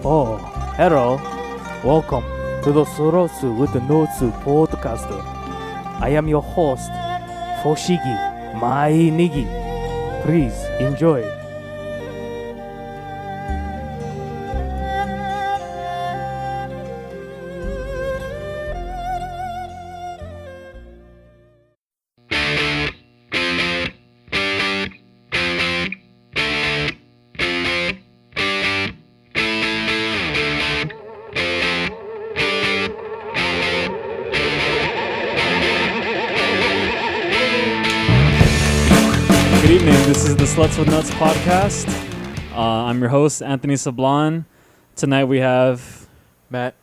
Oh, hello. Welcome to the Sluts with the Notes podcast. I am your host, Foshigi Mai Nigi. Please enjoy. This is the Sluts with Nuts podcast. I'm your host, Anthony Sablan. Tonight we have Matt,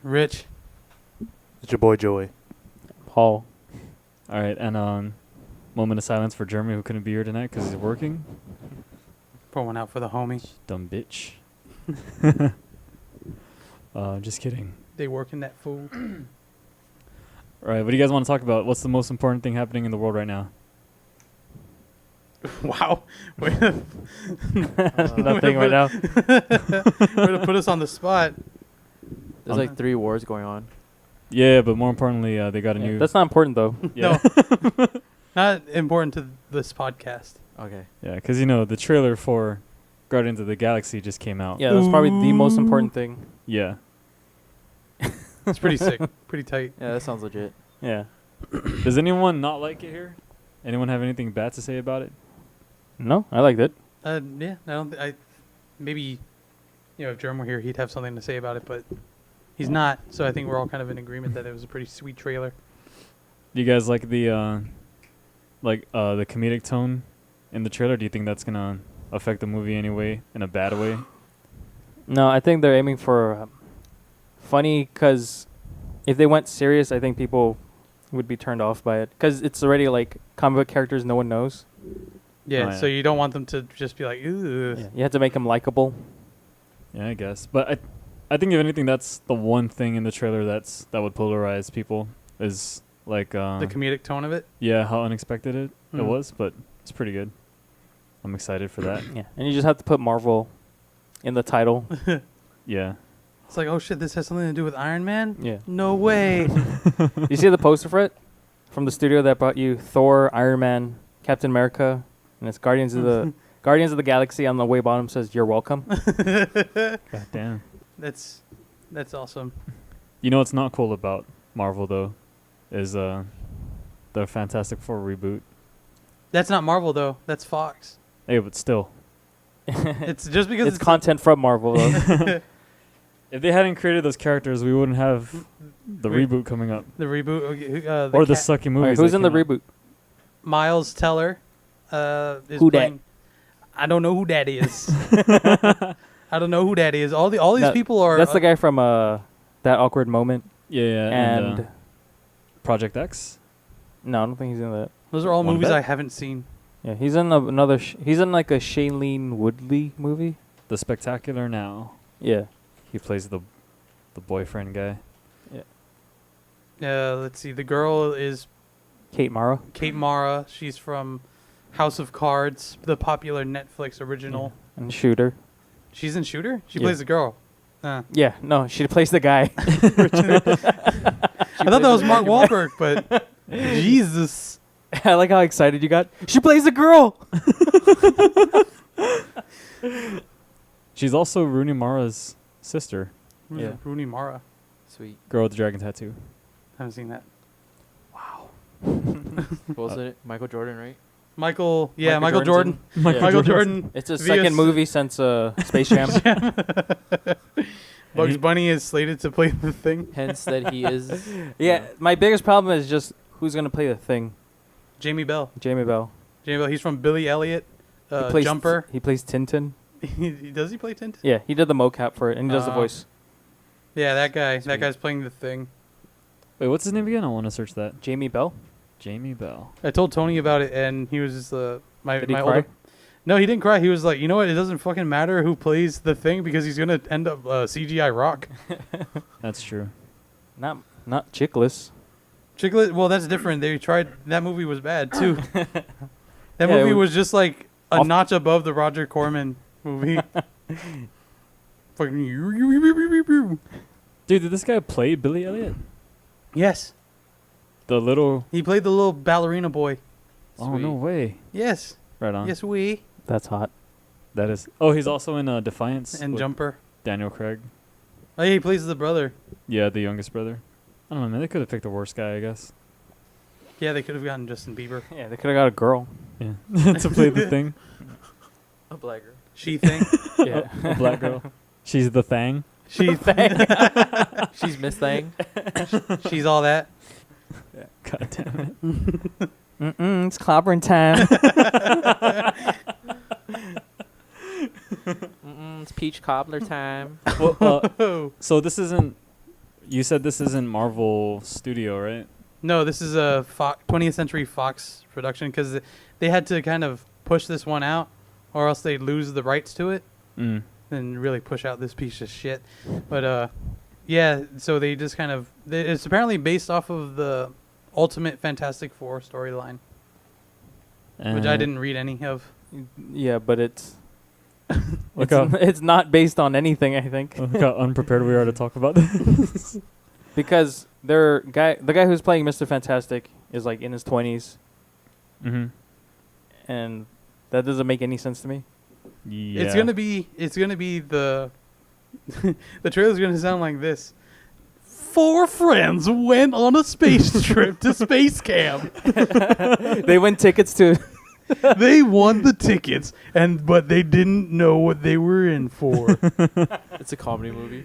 Rich. it's your boy Joey. Paul. all right, and moment of silence for Jeremy, who couldn't be here tonight because he's working. Pour one out for the homie. Dumb bitch. Just kidding. They working that fool. All right, what do you guys want to talk about? What's the most important thing happening in the world right now? Wow. Way Nothing right now. to put us on the spot. There's like 3 wars going on. Yeah, but more importantly, they got a new. That's not important though. Yeah, No. Not important to this podcast. Okay. yeah, because the trailer for Guardians of the Galaxy just came out. Yeah, that's probably the most important thing. Yeah. It's pretty sick. Pretty tight. Yeah, that sounds legit. Yeah. Does anyone not like it here? Anyone have anything bad to say about it? No, I liked it. Yeah, I don't. Maybe, if Jerome were here, he'd have something to say about it, but he's not. So I think we're all kind of in agreement that it was a pretty sweet trailer. Do you guys like the comedic tone in the trailer? Do you think that's gonna affect the movie anyway in a bad way? No, I think they're aiming for funny because if they went serious, I think people would be turned off by it because it's already like comic book characters no one knows. Yeah, Oh, yeah. so you don't want them to just be like, ooh. Yeah, you have to make them likable. Yeah, I guess. But I think if anything, that's the one thing in the trailer that would polarize people is like The comedic tone of it. yeah, how unexpected it Mm. was, but it's pretty good. I'm excited for that. Yeah, and you just have to put Marvel in the title. Yeah. It's like, oh shit, this has something to do with Iron Man? Yeah. No way. You see the poster for it from the studio that brought you Thor, Iron Man, Captain America, and it's Guardians of the Galaxy. On the way bottom says "You're welcome." God damn. That's awesome. You know what's not cool about Marvel though is the Fantastic Four reboot. That's not Marvel though. That's Fox. Hey, but still, It's just because It's content from Marvel. Though. if they hadn't created those characters, we wouldn't have the Wait. reboot coming up the reboot. Okay, or the sucky All movies. right, who's that in the came out. reboot? Miles Teller. Is Who dat? playing. I don't know who that is. I don't know who that is. All these That- people are. That's the guy from That Awkward Moment. Yeah, And Project X. no, I don't think he's in that. Those are all Wanna movies bet? I haven't seen. Yeah, he's in another. He's in like a Shailene Woodley movie. The Spectacular Now. Yeah. He plays the boyfriend guy. Let's see. The girl is Kate Mara. Kate Mara. She's from House of Cards, the popular Netflix original. And Shooter. She's in Shooter. She Yeah. plays the girl. Yeah, no, she plays the guy. I thought that was Mark Wahlberg, but Jesus. I like how excited you got. She plays the girl. She's also Rooney Mara's sister, Yeah. Rooney Mara. Sweet. girl with the dragon tattoo. Haven't seen that. What was it? Michael Jordan, right? Michael Michael Jordan. Jordan's Michael Jordan. It's his via second movie since Space Jam. Bugs Bunny is slated to play the thing. Hence that he is. Yeah, my biggest problem is just who's gonna play the thing. Jamie Bell. Jamie Bell. He's from Billy Elliot. He plays Jumper. He plays Tintin. Does he play Tintin? Yeah, he did the mocap for it, and he does the Oh. voice. Yeah, that guy. Sweet. That guy's playing the thing. Wait, what's his name again? I want to search that. Jamie Bell. Jamie Bell. I told Tony about it, and he was just my Did he my cry? older. No, he didn't cry. He was like, you know what? It doesn't fucking matter who plays the thing because he's gonna end up CGI Rock. That's true. Not Chickless. Chiclet. Well, that's different. They tried. That movie was bad too. That Yeah, movie it was just like a off- notch above the Roger Corman movie. fucking. Dude, did this guy play Billy Elliot? Yes, The little. he played the little ballerina boy. Oh no Sweet. way! Yes, Right on. yes, we That's hot. That is. Oh, he's also in Defiance and with Jumper. Daniel Craig. Oh, yeah, he plays the brother. Yeah, the youngest brother. I don't know, man. They could have picked the worst guy, I guess. Yeah, they could have gotten Justin Bieber. Yeah, they could have got a girl. Yeah, to play the thing. A black girl. She thing. Yeah. A black girl. She's the thing. She She's Miss Thang. she's all that. God damn it. It's clobbering time. It's peach cobbler time. Well, Oh. so this isn't. You said this isn't Marvel Studio, right? No, this is a 20th Century Fox production because they had to kind of push this one out, or else they'd lose the rights to it Mm. and really push out this piece of shit. But yeah, so they just kind of it's apparently based off of the Ultimate Fantastic Four storyline, which I didn't read any of. Yeah, but it's Look how, it's not based on anything, I think, look how unprepared we are to talk about this. because the guy who's playing Mr. Fantastic is like in his 20s, Mm-hmm. and that doesn't make any sense to me. Yeah. It's gonna be the the trailer's gonna sound like this. 4 friends went on a space trip to space camp. They win tickets to. They won the tickets, but they didn't know what they were in for. It's a comedy movie.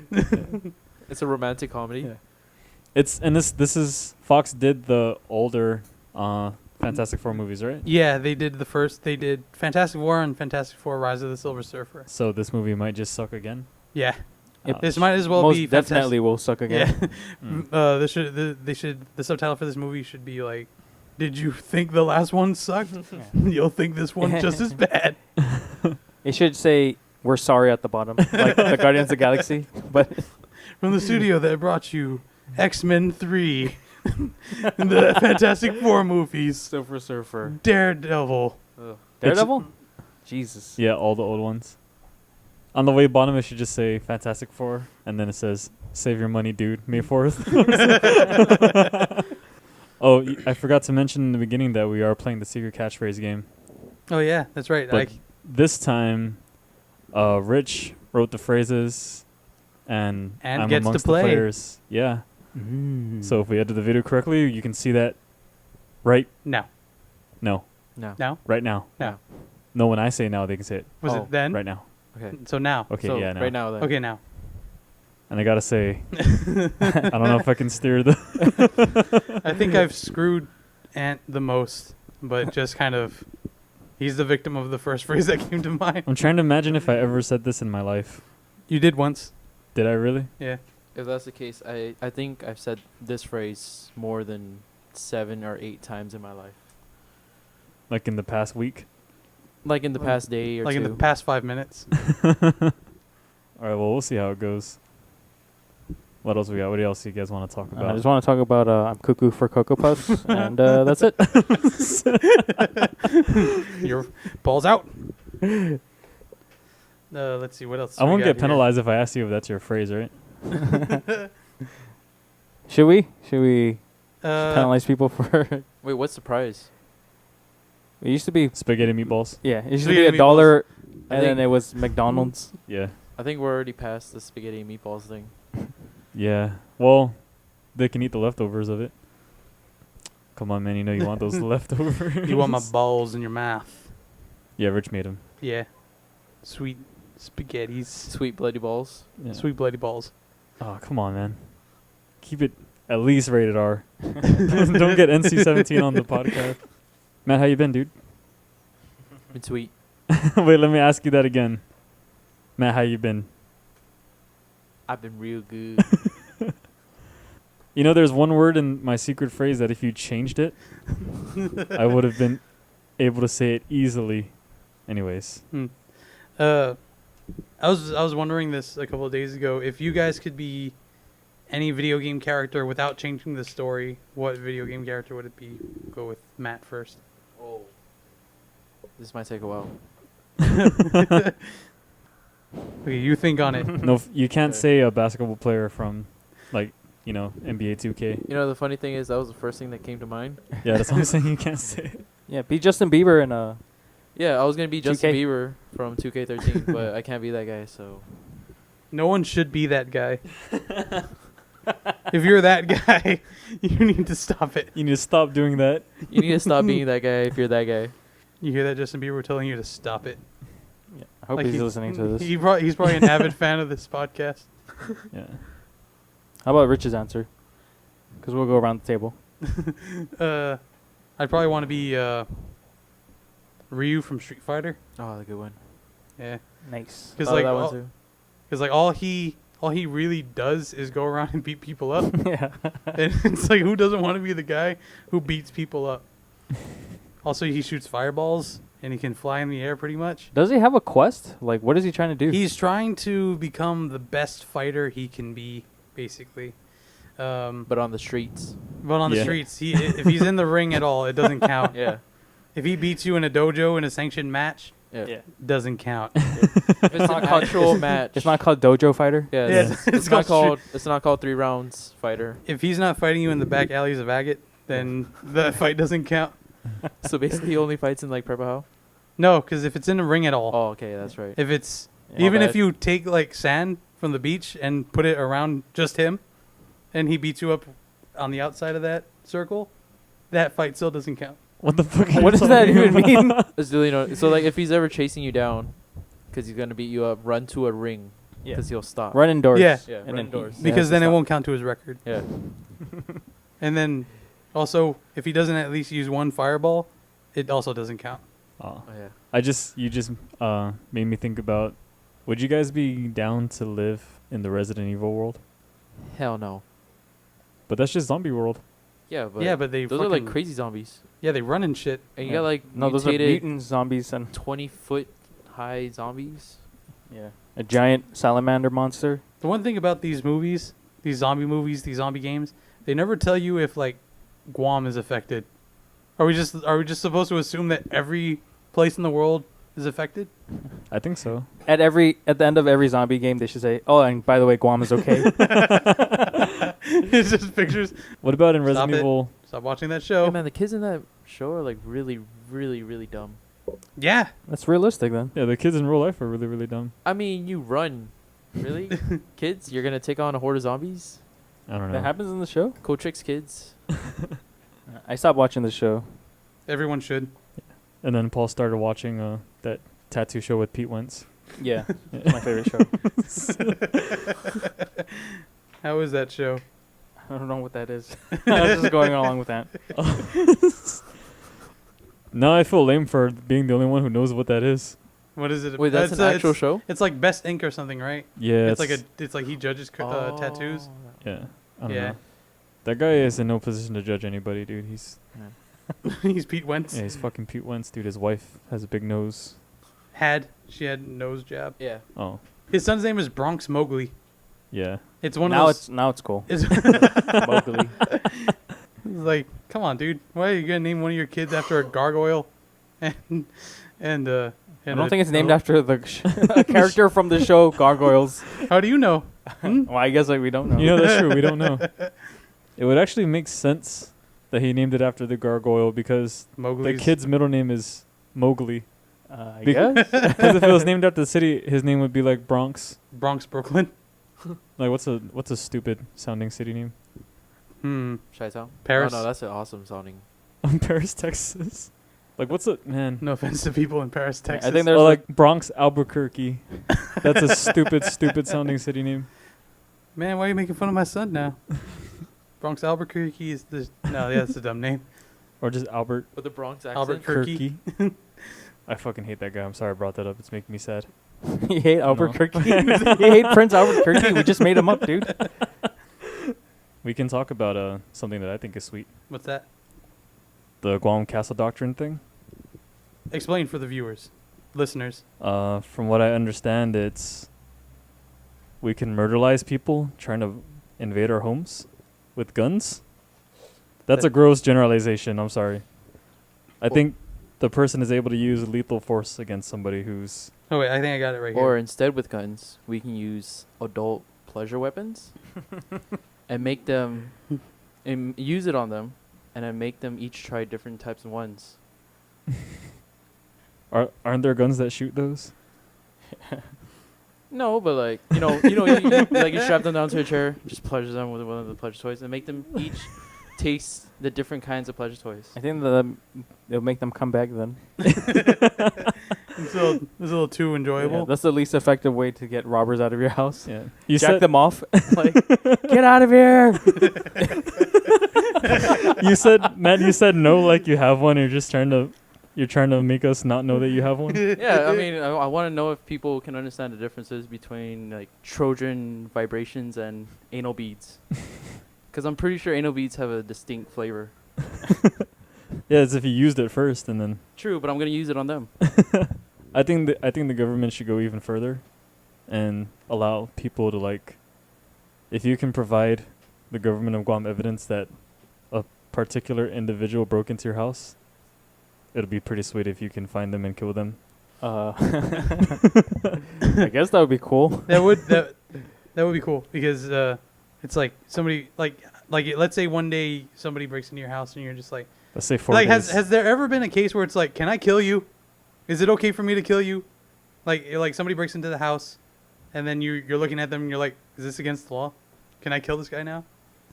It's a romantic comedy. Yeah. It's and this is Fox did the older Fantastic Four movies, right? Yeah, they did the first. They did Fantastic Four and Fantastic Four: Rise of the Silver Surfer. So this movie might just suck again. Yeah, Oh, this might as well most be definitely will suck again. Yeah, the subtitle for this movie should be like, "Did you think the last one sucked? You'll think this one's just as bad." It should say we're sorry at the bottom, like the Guardians of the Galaxy. But From the studio that brought you X-Men 3, the Fantastic Four movies, Silver Surfer, Daredevil. Daredevil. Jesus. Yeah, all the old ones. On the way bottom, it should just say Fantastic Four, and then it says "Save your money, dude." May 4th. Oh, I forgot to mention in the beginning that we are playing the secret catchphrase game. Oh yeah, that's right. But this time, Rich wrote the phrases, and I'm gets to amongst play. the players. Yeah. So if we edit the video correctly, you can see that right No. no No. Now? right now. No. No, when I say now, they can say it Was Oh, it then? right now. Okay. So now. Okay, so yeah, now. right now then. Okay, now. And I gotta say, I don't know if I can steer the. I think I've screwed Ant the most, but just kind of, he's the victim of the first phrase that came to mind. I'm trying to imagine if I ever said this in my life. You did once. Did I really? Yeah. If that's the case, I think I've said this phrase more than 7 or 8 times in my life. Like in the past week? Like in the past day or Like two. in the past 5 minutes. All right, well, we'll see how it goes. What else we got? What else do you guys want to talk I about? just want to talk about I'm cuckoo for Cocoa Puffs, and that's it. Your ball's out. Let's see, what else I we won't got get here? penalized if I ask you if that's your phrase, right? Should we? Should we Uh, penalize people for? Wait, what's the prize? It used to be. Spaghetti meatballs. Yeah, it used to Spaghetti be $1, I and then think- it was McDonald's. Yeah. I think we're already past the spaghetti and meatballs thing. Yeah. Well, they can eat the leftovers of it. Come on, man. You know you want those leftovers. you want my balls in your mouth. Yeah, Rich made them. Yeah. Sweet spaghettis. Sweet bloody balls. Yeah. Sweet bloody balls. Oh, come on, man. Keep it at least rated R. Don't get NC-17 on the podcast. Matt, how you been, dude? Been sweet. Wait, let me ask you that again. Matt, how you been? I've been real good. You know, there's one word in my secret phrase that if you changed it, I would have been able to say it easily. Anyways. I was wondering this a couple of days ago. If you guys could be any video game character without changing the story, what video game character would it be? Go with Matt first. Oh. This might take a while. Okay, you think on it. No, you can't Okay. say a basketball player from, like, NBA 2K. You know, the funny thing is that was the first thing that came to mind. Yeah, that's what I'm saying. You can't say. Yeah, be Justin Bieber and Yeah, I was gonna be Justin 2K. Bieber from 2K13, but I can't be that guy. So No one should be that guy. If you're that guy, you need to stop it. You need to stop doing that. you need to stop being that guy if you're that guy. You hear that, Justin Bieber telling you to stop it. I hope Like he's listening to this. He's probably an avid fan of this podcast. Yeah. How about Rich's answer? Because we'll go around the table. I'd probably want to be Ryu from Street Fighter. Oh, the good one. Yeah, Nice. because Oh, like that all, one too. cause like all he really does is go around and beat people up. Yeah. And it's like, who doesn't want to be the guy who beats people up? Also, he shoots fireballs and he can fly in the air pretty much. Does he have a quest? Like, what is he trying to do? He's trying to become the best fighter he can be, basically. But on the streets. But on the Yeah. streets, if he's in the ring at all, it doesn't count. Yeah. If he beats you in a dojo in a sanctioned match, Yeah. doesn't count. If it's an actual match. It's not called Dojo Fighter. Yeah, Yeah, it's, it's it's not called called. It's not called 3 rounds fighter. If he's not fighting you in the back alleys of Agate, then the fight doesn't count. So basically, he only fights in like Purple How. No, because if it's in the ring at all, Oh, okay, that's right. if it's Yeah. even bad. if you take like sand from the beach and put it around just him, and he beats you up on the outside of that circle, that fight still doesn't count. What the fuck? are What you does that talking even about? mean? It's really no. So like, if he's ever chasing you down, because he's gonna beat you up, run to a ring, Yeah. because he'll stop. Run indoors. Yeah. Yeah, And run then indoors. he- Because has then to it stop. won't count to his record. Yeah. And then also, if he doesn't at least use one fireball, it also doesn't count. Oh. Oh yeah. You just made me think about, would you guys be down to live in the Resident Evil world? Hell no. But that's just zombie world. Yeah, but Yeah, but they those are like fucking- crazy zombies, Yeah, they run and shit. and you Yeah. got like No, those are mutated mutant zombies and 20-foot high zombies. yeah, a giant salamander monster. The one thing about these movies, these zombie games, they never tell you if like Guam is affected. Are we just supposed to assume that every place in the world is affected? I think so. At the end of every zombie game, they should say, "Oh, and by the way, Guam is okay." It's just pictures. What about in Stop Resident it. Evil? Stop watching that Yeah, show. man, the kids in that show are like really, really, really dumb. Yeah. That's realistic then. Yeah, the kids in real life are really, really dumb. I mean, you run, really, kids. You're gonna take on a horde of zombies. I don't know. That happens in the show. Cotrix kids. I stopped watching the show. Everyone should. And then Paul started watching that tattoo show with Pete Wentz. Yeah, it's my favorite show. How is that show? I don't know what that is. I was just going along with that. Now I feel lame for being the only one who knows what that is. What is it? Wait, that's an actual show. It's like Best Ink or something, right? Yeah, It's like he judges tattoos. yeah. I don't Yeah. know. That guy is in no position to judge anybody, dude. He's He's Pete Wentz. he's fucking Pete Wentz, dude. His wife has a big nose. She had nose job. Yeah. Oh, His son's name is Bronx Mowgli. yeah. It's one Now of those. it's cool. It's Mowgli. like, come on, dude. Why are you gonna name one of your kids after a gargoyle? And I don't think it's named after a character from the show Gargoyles. How do you know? Well, I guess like we don't know. You know, that's true. We don't know. It would actually make sense that he named it after the gargoyle because Mowgli. the kid's middle name is Mowgli. I Be- guess. Because if it was named after the city, his name would be like Bronx. Bronx, Brooklyn. Like what's a stupid sounding city name? Chi-town. Paris. Oh, no, that's an awesome sounding. Paris, Texas. Like what's a man? No offense to people in Paris, Texas. I think there's Or like Bronx, Albuquerque. That's a stupid sounding city name. Man, why are you making fun of my son now? Bronx, Albuquerque is the that's a dumb name. Or just Albert With the Bronx accent. Albert Kirky. Kirky. I fucking hate that guy. I'm sorry I brought that up. It's making me sad. you hate Albuquerque. You hate Prince Albuquerque. We just made him up, dude. We can talk about something that I think is sweet. What's that? The Guam Castle Doctrine thing. Explain for the viewers, listeners. From what I understand, it's we can murderlize people trying to invade our homes with guns. That's a gross generalization. I'm sorry. I think the person is able to use lethal force against somebody who's Oh wait, I think I got it right Or here. instead with guns, we can use adult pleasure weapons and make them and use it on them, and then make them each try different types of ones. Aren't there guns that shoot those? No, but like you like you strap them down to a chair, just pleasure them with one of the pleasure toys, and make them each taste the different kinds of pleasure toys. I think it'll make them come back then. It's a little too Yeah, enjoyable. that's the least effective way to get robbers out of your house. Yeah. You Jack said them off. Like, get out of here. you said Matt. You said no, like you have one. You're trying to make us not know that you have one. Yeah, I mean, I want to know if people can understand the differences between like Trojan vibrations and anal beads, because I'm pretty sure anal beads have a distinct flavor. Yeah, as if you used it first and then. True, but I'm gonna use it on them. I think the government should go even further, and allow people to like. If you can provide the government of Guam evidence that a particular individual broke into your house, it'll be pretty sweet if you can find them and kill them. I guess that would be cool. that would be cool because it's like somebody like let's say one day somebody breaks into your house and you're just like Let's say 4 like days. has there ever been a case where it's like, can I kill you? Is it okay for me to kill you? Like somebody breaks into the house and then you're looking at them and you're like, is this against the law? Can I kill this guy now?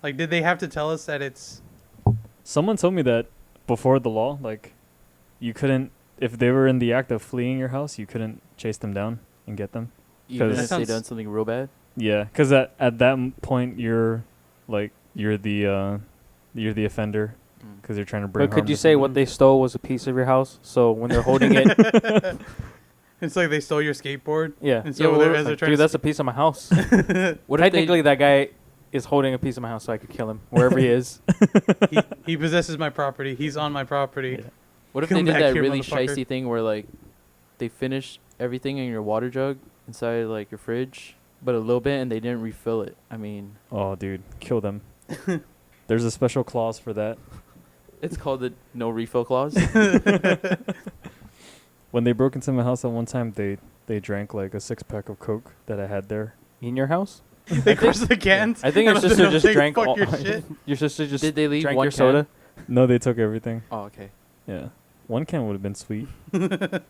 Like, did they have to tell us that it's Someone told me that before the law, like, you couldn't, if they were in the act of fleeing your house, you couldn't chase them down and get them. Even 'Cause- if they That done sounds- something real bad. Yeah, because at that point you're the offender because you're trying to bring. But could harm you to say someone. what they stole was a piece of your house? So when they're holding it, it's like they stole your skateboard yeah. and Yeah, so well, they're- it's as they're Like, trying dude, to that's a piece of my house. What if Technically, that guy is holding a piece of my house, so I could kill him wherever he is. he possesses my property. He's on my property. Yeah. What if Come they did back that here, really motherfucker. shicey thing where like they finished everything in your water jug inside like your fridge, but a little bit, and they didn't refill it? I mean, Oh, dude, kill them. There's a special clause for that. it's called the no refill clause. When they broke into my house at one time, they drank like a 6-pack of Coke that I had there. In your house? They crushed the cans. I think your and let sister them just take drank fuck all. your shit. Your sister just Did they leave drank one your can? soda. No, they took everything. Oh, okay. Yeah, 1 can would have been sweet. I'm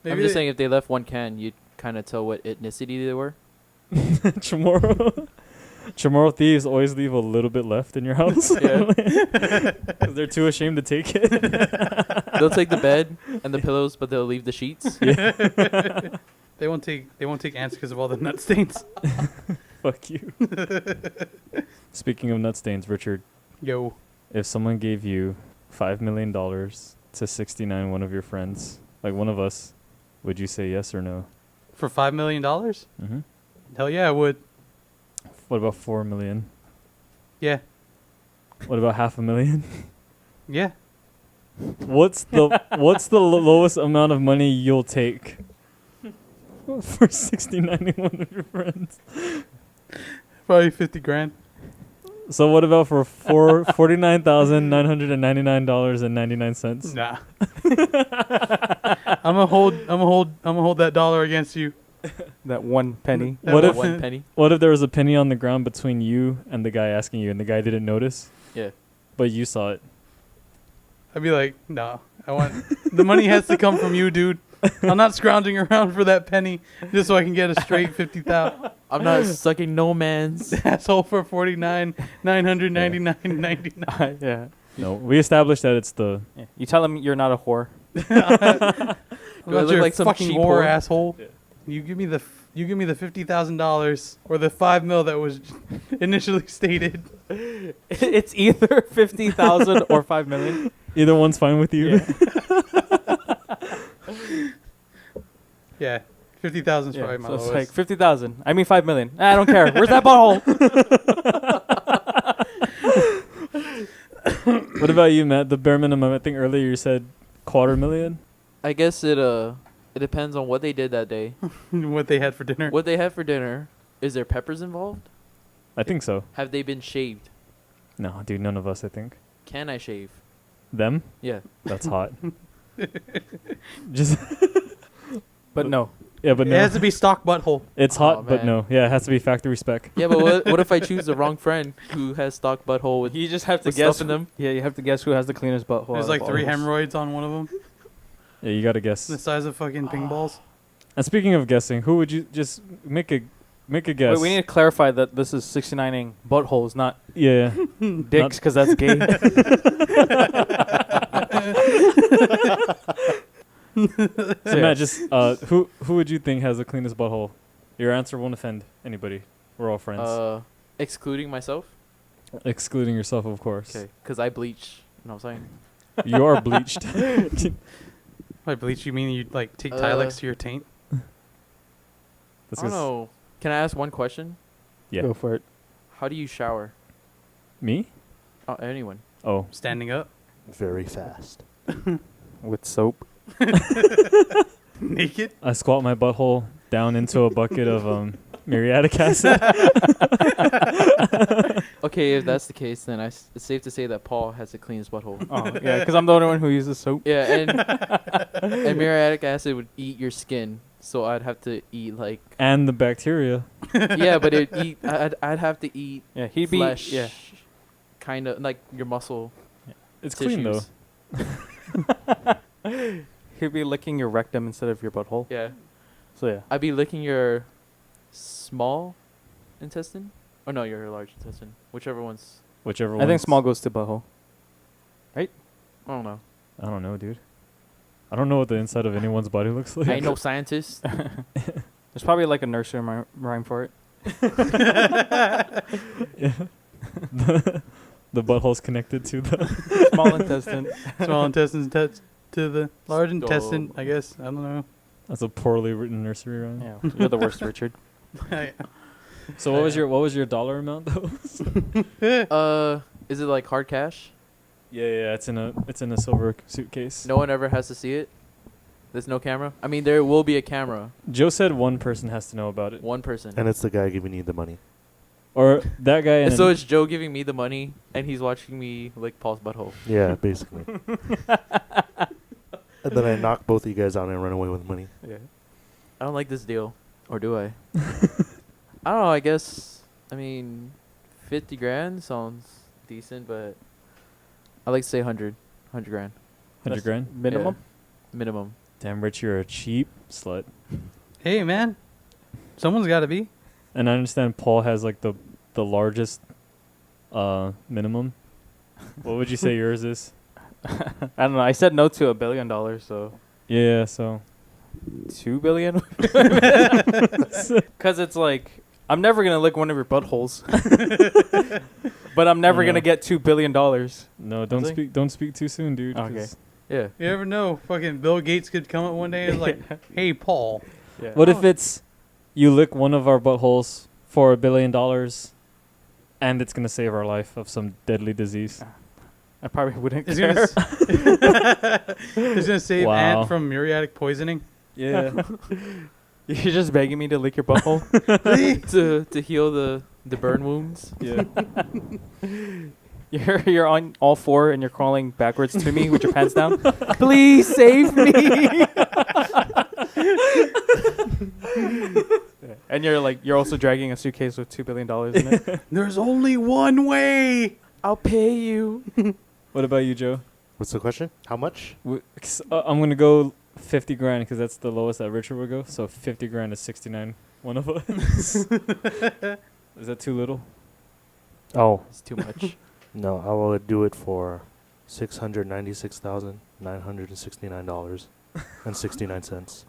Maybe just saying, if they left one can, you'd kind of tell what ethnicity they were. Chamorro thieves always leave a little bit left in your house. Yeah. 'Cause they're too ashamed to take it. They'll take the bed and the pillows, but they'll leave the sheets. they won't take ants because of all the nut stains. Fuck you. Speaking of nut stains, Richard, Yo, if someone gave you $5 million to 69 one of your friends, like one of us, would you say yes or no? for $5 million? Mm-hmm. Hell yeah, I would. What about 4 million? Yeah, What about $500,000? yeah. What's the lowest amount of money you'll take for 69 one of your friends? Probably 50 grand. So what about for $49,999.99? Nah. I'm gonna hold that dollar against you. That 1 penny. What if- one penny? What if there was a penny on the ground between you and the guy asking you, and the guy didn't notice, Yeah. but you saw it? I'd be like, no, I want the money has to come from you, dude. I'm not scrounging around for that penny just so I can get a straight 50,000 I'm not sucking no man's. asshole for 49,999.99. Yeah. No, we established that it's the. Yeah. You tell him you're not a whore. Do I'm I not look your like some fucking cheap whore, whore? asshole. Yeah. You give me the $50,000 or the $5 million that was initially stated. It's either 50,000 or 5 million. Either one's fine with you. Yeah, 50,000 is Yeah, probably my so it's lowest. like 50,000. I mean 5 million. I don't care. Where's that butthole? What about you, Matt? The bare minimum. I think earlier you said $250,000. I guess it depends on what they did that day. What they had for dinner. What they had for dinner. Is there peppers involved? I think so. Have they been shaved? No, dude, none of us. I think Can I shave? them. Yeah. That's hot. Just But no. Yeah, but It no. has to be stock butthole. It's Aw, hot, but man. no. Yeah, it has to be factory spec. Yeah, but what if I choose the wrong friend who has stock butthole with You just have to with guess. stuff in them? Yeah, you have to guess who has the cleanest butthole. There's out like of 3 all of us. hemorrhoids on one of them. Yeah, you gotta guess. The size of fucking ping balls. And speaking of guessing, who would you just make a guess? Wait, we need to clarify that this is 69ing buttholes, not Yeah. dicks, because that's gay. So Matt, just who would you think has the cleanest butthole? Your answer won't offend anybody. We're all friends, Excluding myself. excluding yourself, of course. Okay, because I bleach. You know what I'm saying? You are bleached. By bleach, you mean you like take Uh, Tilex to your taint? That's I don't 'cause- know. Can I ask one question? Yeah. Go for it. How do you shower? Me? Anyone? Oh, Standing up, Very fast. With soap. naked. I squat my butthole down into a bucket of muriatic acid. Okay, if that's the case, then it's safe to say that Paul has the cleanest butthole. Oh, yeah, because I'm the only one who uses soap. Yeah, and muriatic acid would eat your skin, so I'd have to eat like And the bacteria. yeah, but I'd have to eat Yeah, he'd be. flesh, Yeah. kind of like your muscle. It's clean though. tissues. He'd be licking your rectum instead of your butthole. Yeah, So yeah. I'd be licking your small intestine. Oh no, your large intestine. Whichever one's. Whichever I one. think small goes to butthole. I don't know. I don't know, dude. I don't know what the inside of anyone's body looks like. I ain't no scientist. There's probably like a nursery rhyme for it. Yeah. The butthole's connected to the. Small intestine. Small intestines attached to the large Stop. intestine. I guess I don't know. That's a poorly written nursery rhyme. Yeah, you're the worst, Richard. So what was your dollar amount though? Is it like hard cash? Yeah, it's in a silver suitcase. No one ever has to see it. There's no camera. I mean, there will be a camera. Joe said one person has to know about it, One person. And it's the guy giving you the money. or that guy. And So it's Joe giving me the money, and he's watching me lick Paul's butthole. Yeah, basically. And then I knock both of you guys out and run away with money. Yeah. I don't like this deal. Or do I? I don't know, I guess, 50 grand sounds decent, but I like to say 100 grand 100 grand. Minimum? minimum. Damn, Rich, you're a cheap slut. Hey man, someone's got to be. And I understand Paul has like the largest minimum. What would you say yours is? I don't know. I said no to $1 billion, so Yeah, so 2 billion. Because it's like I'm never gonna lick one of your buttholes, but I'm never gonna get $2 billion. no, don't Really? speak too soon, dude. Okay. 'cause Yeah. You never know. Fucking Bill Gates could come up one day and like, hey Paul. Yeah. What if it's you lick one of our buttholes for $1 billion, and it's gonna save our life of some deadly disease? I probably wouldn't It's care. gonna save Wow. Ant from muriatic poisoning. Yeah. You're just begging me to lick your butthole. to heal the burn wounds. Yeah. You're on all four and you're crawling backwards to me with your pants down. Please save me. And you're also dragging a suitcase with $2 billion in it. There's only one way. I'll pay you. What about you, Joe? What's the question? How much? I'm gonna go 50 grand because that's the lowest that Richard would go. So 50 grand is 69. One of us. Is that too little? Oh, It's too much. no. I would do it for $696,969.69.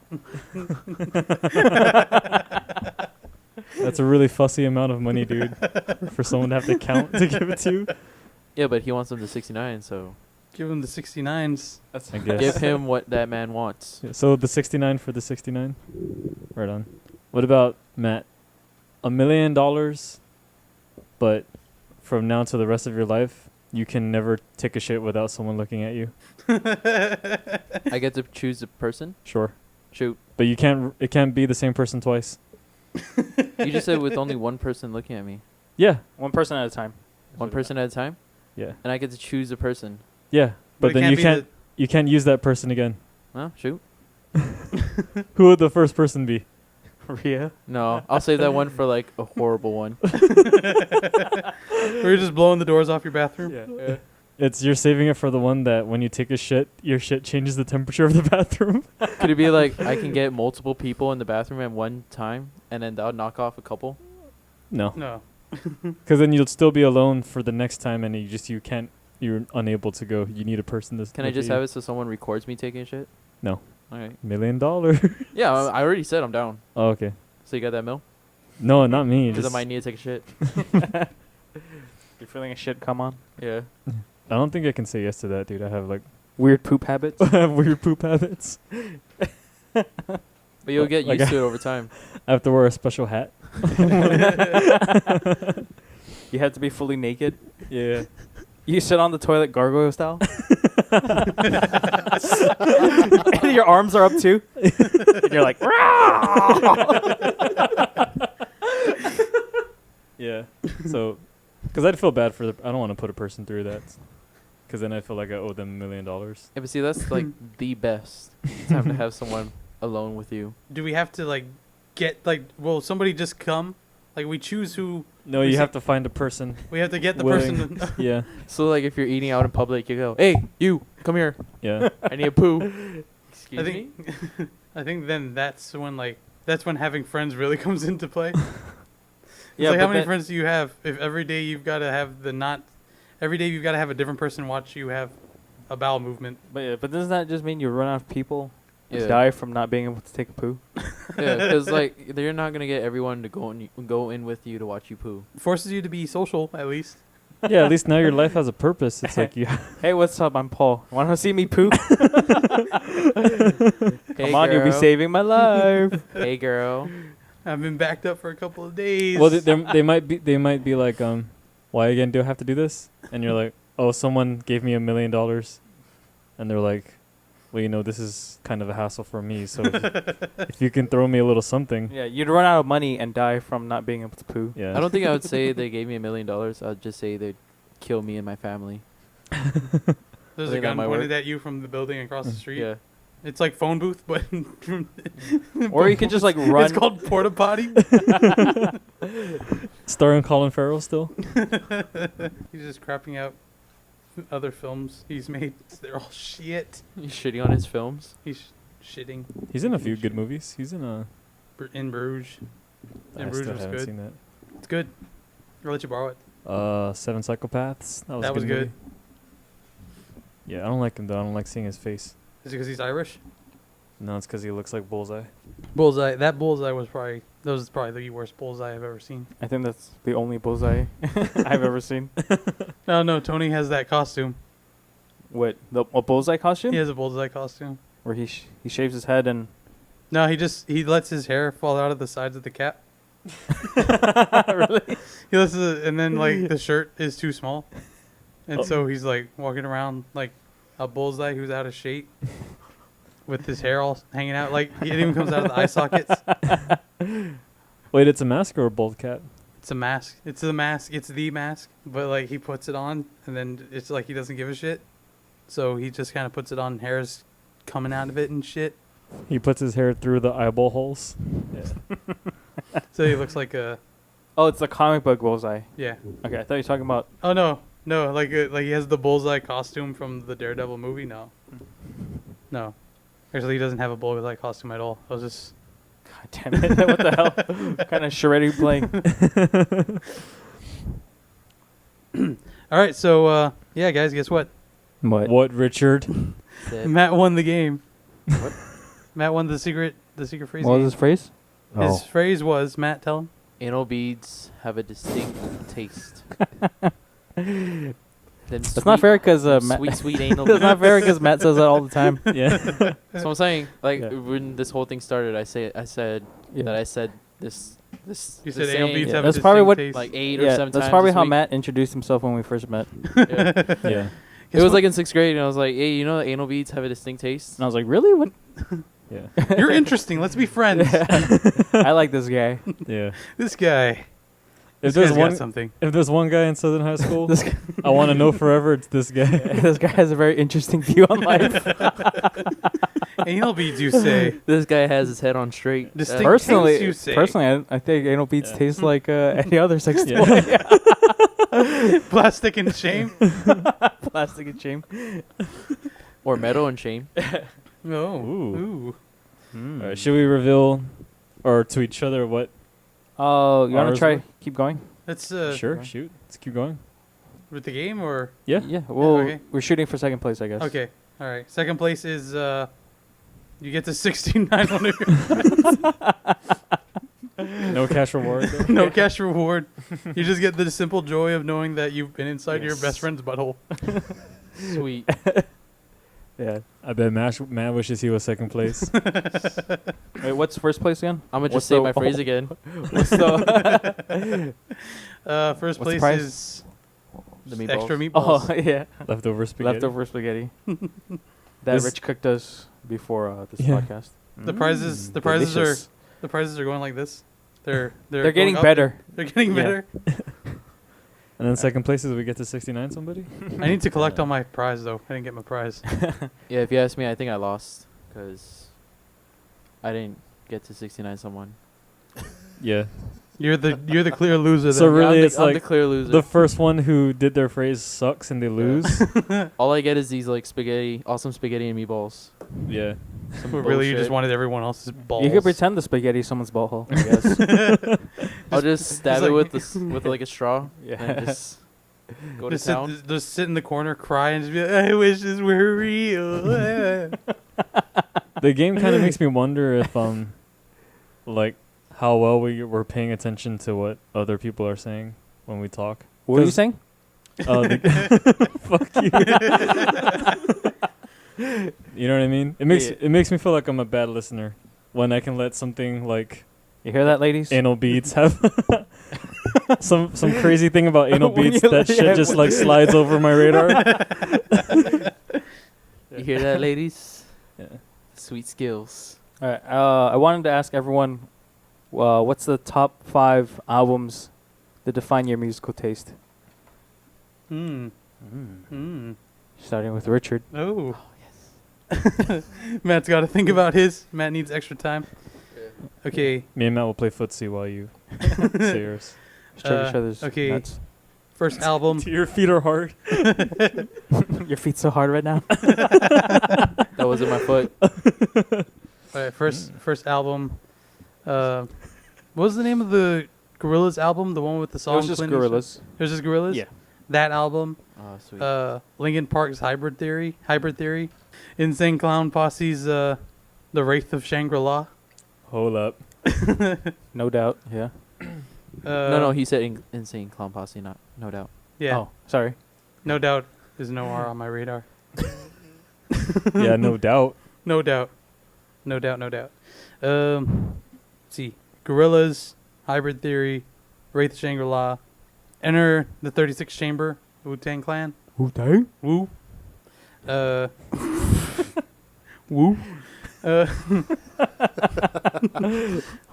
That's a really fussy amount of money, dude, for someone to have to count to give it to you. Yeah, but he wants them to 69, so Give him the 69s. I guess. give him what that man wants. Yeah, so the 69 for the 69. Right on. What about Matt? $1 million, but from now to the rest of your life, you can never take a shit without someone looking at you. I get to choose a person. Sure, Shoot. but you can't. It can't be the same person twice. You just said with only one person looking at me. Yeah, One person at a time. One person at a time, yeah, and I get to choose a person. yeah. But it then you be can't. You can't use that person again. Huh? Shoot. Who would the first person be? Rhea. No, I'll save that one for like a horrible one. We're just blowing the doors off your bathroom. Yeah. It's you're saving it for the one that when you take a shit, your shit changes the temperature of the bathroom. Could it be like I can get multiple people in the bathroom at one time, and then that would knock off a couple? No, No. because then you'll still be alone for the next time, and you're unable to go. You need a person to. Can I just have it so someone records me taking a shit? No. All right. $1 million? Yeah, I already said I'm down. Oh, okay. So you got that mill? No, not me. Because I Just, might need to take a shit. You're feeling a shit come on. Yeah. I don't think I can say yes to that, dude. I have like Weird poop habits. I have weird poop habits. But you'll get Like used to it over time. I have to wear a special hat. You have to be fully naked. Yeah. You sit on the toilet gargoyle style. And your arms are up too. And you're like, Yeah. So, because I'd feel bad for I don't want to put a person through that. Because then I feel like I owe them $1 million. Yeah, but see, that's like the best time to have someone alone with you. Do we have to like get like? Will somebody just come? Like we choose who. No, We you say- have to find a person. We have to get the Willing. person. Yeah. So like if you're eating out in public, you go, "Hey, you, come here. Yeah. I need a poo." Excuse I me. think. I think then that's when having friends really comes into play. It's Yeah, like how but many then- friends do you have? If every day you've got to have every day you've got to have a different person watch you have a bowel movement. but doesn't that just mean you run out of people? Yeah. Die from not being able to take a poo? Yeah, because like you're not gonna get everyone to go in with you to watch you poo. Forces you to be social at least. Yeah, at least now your life has a purpose. It's like you. Hey, what's up? I'm Paul. Want to see me poo? Hey, Come on, you'll be girl. saving my life. Hey, girl. I've been backed up for a couple of days. Well, they might be like, why again do I have to do this? And you're like, oh, someone gave me $1 million, and they're like, well, this is kind of a hassle for me. So if you can throw me a little something, Yeah, you'd run out of money and die from not being able to poo. yeah. I don't think I would say they gave me $1 million. I'd just say they'd kill me and my family. There's I a think that gun might pointed work. at you from the building across the street. Yeah. It's like phone booth, but Or you could just like run. It's called porta potty. Starring Colin Farrell still. He's just crapping out other films he's made. They're all shit. He's shitting on his films. He's shitting He's in a few good movies. He's in a. in Bruges. I And still Bruges was haven't good. seen that. It's good. I'll let you borrow it. 7 Psychopaths. That was, That a was good. good. movie. Yeah, I don't like him though. I don't like seeing his face. Is it because he's Irish? No, it's because he looks like Bullseye. Bullseye. That bullseye was probably the worst bullseye I've ever seen. I think that's the only bullseye I've ever seen. No, Tony has that costume. What, a bullseye costume? He has a bullseye costume. Where he shaves his head and... No, he lets his hair fall out of the sides of the cap. Really? He lets it, and then like the shirt is too small, and Oh. so he's like walking around like a bullseye who's out of shape, with his hair all hanging out. Like it even comes out of the eye sockets. Wait, it's a mask or a bald cap? It's a mask. It's the mask. It's the mask. But like he puts it on, and then it's like he doesn't give a shit. So he just kind of puts it on. Hair's coming out of it and shit. He puts his hair through the eyeball holes. So he looks like a Oh, it's the comic book bullseye. yeah. Okay, I thought you were talking about... Oh no, like he has the bullseye costume from the Daredevil movie. No. Actually, he doesn't have a bullseye costume at all. I was just God damn it. What the hell? What kind of charade are you playing? all right. So yeah, guys, guess what? What, Richard? Sip. Matt won the game. What? Matt won the secret phrase. What was game. his phrase? His phrase was Matt. Tell him. Anal beads have a distinct taste. That's not fair because Sweet anal That's beads. not fair because Matt says that all the time. Yeah. That's what I'm saying. Like Yeah. when this whole thing started, I said Yeah. that I said this. You this said anal saying, beads Yeah, have that's a probably distinct what- taste. like 8 or Yeah, 7 that's times. probably this how week. Matt introduced himself when we first met. Yeah. Yeah. It was like in 6th grade, and I was like, "Hey, you know, that anal beads have a distinct taste." And I was like, really? What? Yeah. You're interesting. Let's be friends. I like this guy. Yeah. This guy. If This there's guy's got one, something. if there's one guy in Southern High School, This guy, I want to know forever it's this guy. this guy has a very interesting view on life. Anal beads, you say? This guy has his head on straight. Distinct personally, taste, you say. I think anal beads Yeah. taste like any other sex Yeah. toy. Plastic and shame. Plastic and shame. Or metal and shame. No. Ooh. Ooh. Hmm. Alright, should we reveal, or to each other what? Oh, you want to Ours try? were? Keep going. Let's Sure, okay. shoot. Let's keep going. with the game or Yeah. Yeah. Well, okay. we're shooting for second place, I guess. okay. All right. Second place is you get to 69 on your No cash reward. though? no cash reward. You just get the simple joy of knowing that you've been inside your Yes. best friend's butthole. Sweet. Yeah. I bet Matt wishes he was second place. Wait, what's first place again? I'm gonna What's just say the- my phrase again. What's the? First What's the place prize? is The meatballs. extra meatballs. Oh yeah. Leftover spaghetti. Leftover spaghetti. that This- Rich cooked us before this Yeah. podcast. The prizes the prizes are going like this. They're They're getting going up. better. They're getting Yeah. better. And then second place is we get to 69 somebody? I need to collect all my prize though. I didn't get my prize. Yeah, if you ask me, I think I lost because I didn't get to 69 someone. Yeah. You're the clear loser. So then. really I'm it's I'm the like clear loser. The first one who did their phrase sucks and they lose. All I get is these like spaghetti, awesome spaghetti and meatballs. Yeah. Some But really, you just bullshit. wanted everyone else's balls. You could pretend the spaghetti is someone's butthole. I guess. I'll just stab like- it with with like a straw. Yeah. And just go to Just town. just sit in the corner, cry, and just be like, I wish this were real. The game kind of makes me wonder if like how well we're paying attention to what other people are saying when we talk. What were you 'Cause- saying? Fuck you. You know what I mean? It makes me feel like I'm a bad listener when I can let something like You hear that, ladies? anal beads have some crazy thing about anal When beads you- that yeah, shit just when- like slides over my radar. You hear that, ladies? Yeah. Sweet skills. All right. I wanted to ask everyone, what's the top 5 albums that define your musical taste? Starting with Richard. Oh. Matt's got to think about his. Matt needs extra time. Okay. Me and Matt will play footsie while you say yours. Stroke each other's okay. nuts. First album. Your feet are hard. Your feet so hard right now. That wasn't my foot. All right, first album. What was the name of the Gorillaz album? The one with the It song. was just Clint Eastwood? Gorillas. It was just Gorillaz. Yeah. That album. Oh, sweet. Linkin Park's Hybrid Theory. Insane Clown Posse's The Wraith of Shangri-La. Hold up. No doubt. Yeah. No, he said Insane Clown Posse, not no doubt. Yeah. Oh, sorry. No doubt. There's no R on my radar. Yeah, no doubt. No doubt. Let's see. Gorillaz, Hybrid Theory, Wraith of Shangri-La, Enter the 36th Chamber, Wu-Tang Clan. Wu-Tang? Woo. Woo.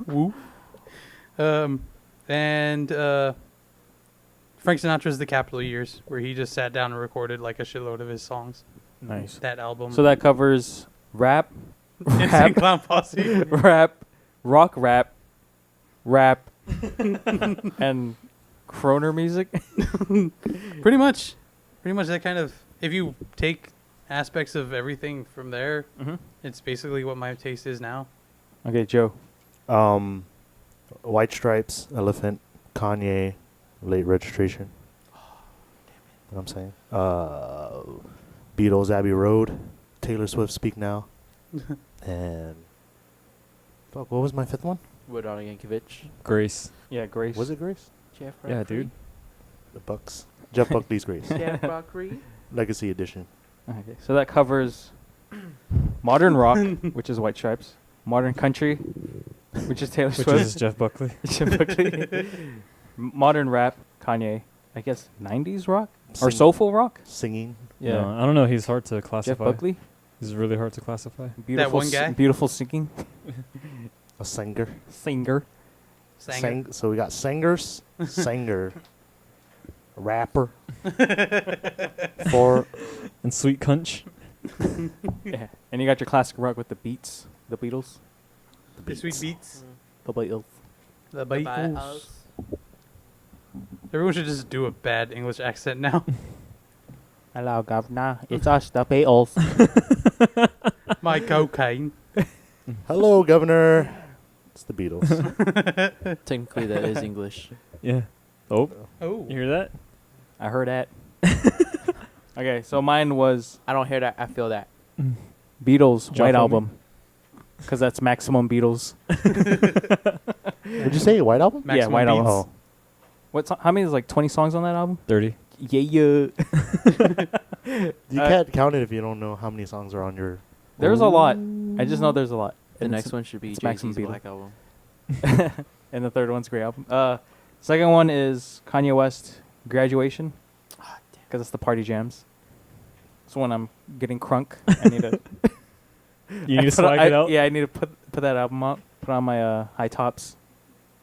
Woo. And Frank Sinatra's The Capitol Years, where he just sat down and recorded like a shitload of his songs. Nice. That album. So that covers rap, Insane Clown Posse. rap, rock rap, and Croner music. Pretty much that kind of. If you take aspects of everything from there, it's basically what my taste is now. Okay, Joe. White Stripes, Elephant, Kanye, Late Registration. What I'm saying. Beatles, Abbey Road, Taylor Swift, Speak Now, and fuck, what was my 5th one? Woodon Yankovic. Grace. Yeah, Grace. Was it Grace? Jeff Yeah, dude. The Bucks. Jeff Buckley's Grace. Jeff Buckley. Legacy Edition. Okay, so that covers modern rock, which is White Stripes, modern country, which is Taylor Which Swift, is Jeff Buckley. Jeff Buckley. Modern rap, Kanye. I guess 90s rock or Sing- soulful rock. Singing. Yeah, No, I don't know. He's hard to Jeff classify. Buckley. He's really hard to classify. Beautiful one guy? beautiful singing A singer. singer. Sanger. So we got singers, singer, rapper, for And sweet cunch. Yeah. And you got your classic rock with the Beats, the Beatles. The sweet beats. The Beatles. The Beatles. Everyone should just do a bad English accent now. Hello, Governor. It's us, the Beatles. My cocaine. hello, Governor. It's the Beatles. Technically, that is English. Yeah. Oh, Oh. you hear that? I heard that. Okay, so mine was I don't hear that. I feel that. Beatles John White Foreman? Album. Because that's Maximum Beatles. Did you say White Album? Maximum White Album. Beats. How many is like 20 songs on that album? 30. Yeah. You can't count it if you don't know how many songs are on your. There's a lot. I just know there's a lot. The And next one should be it's Maximum Jay-Z's Beatles. Black Album. And the third one's Great Album. Second one is Kanye West Graduation. Because it's the party jams. So when I'm getting crunk, I need to. You need to swag it out? Yeah, I need to put that album out. Put on my high tops.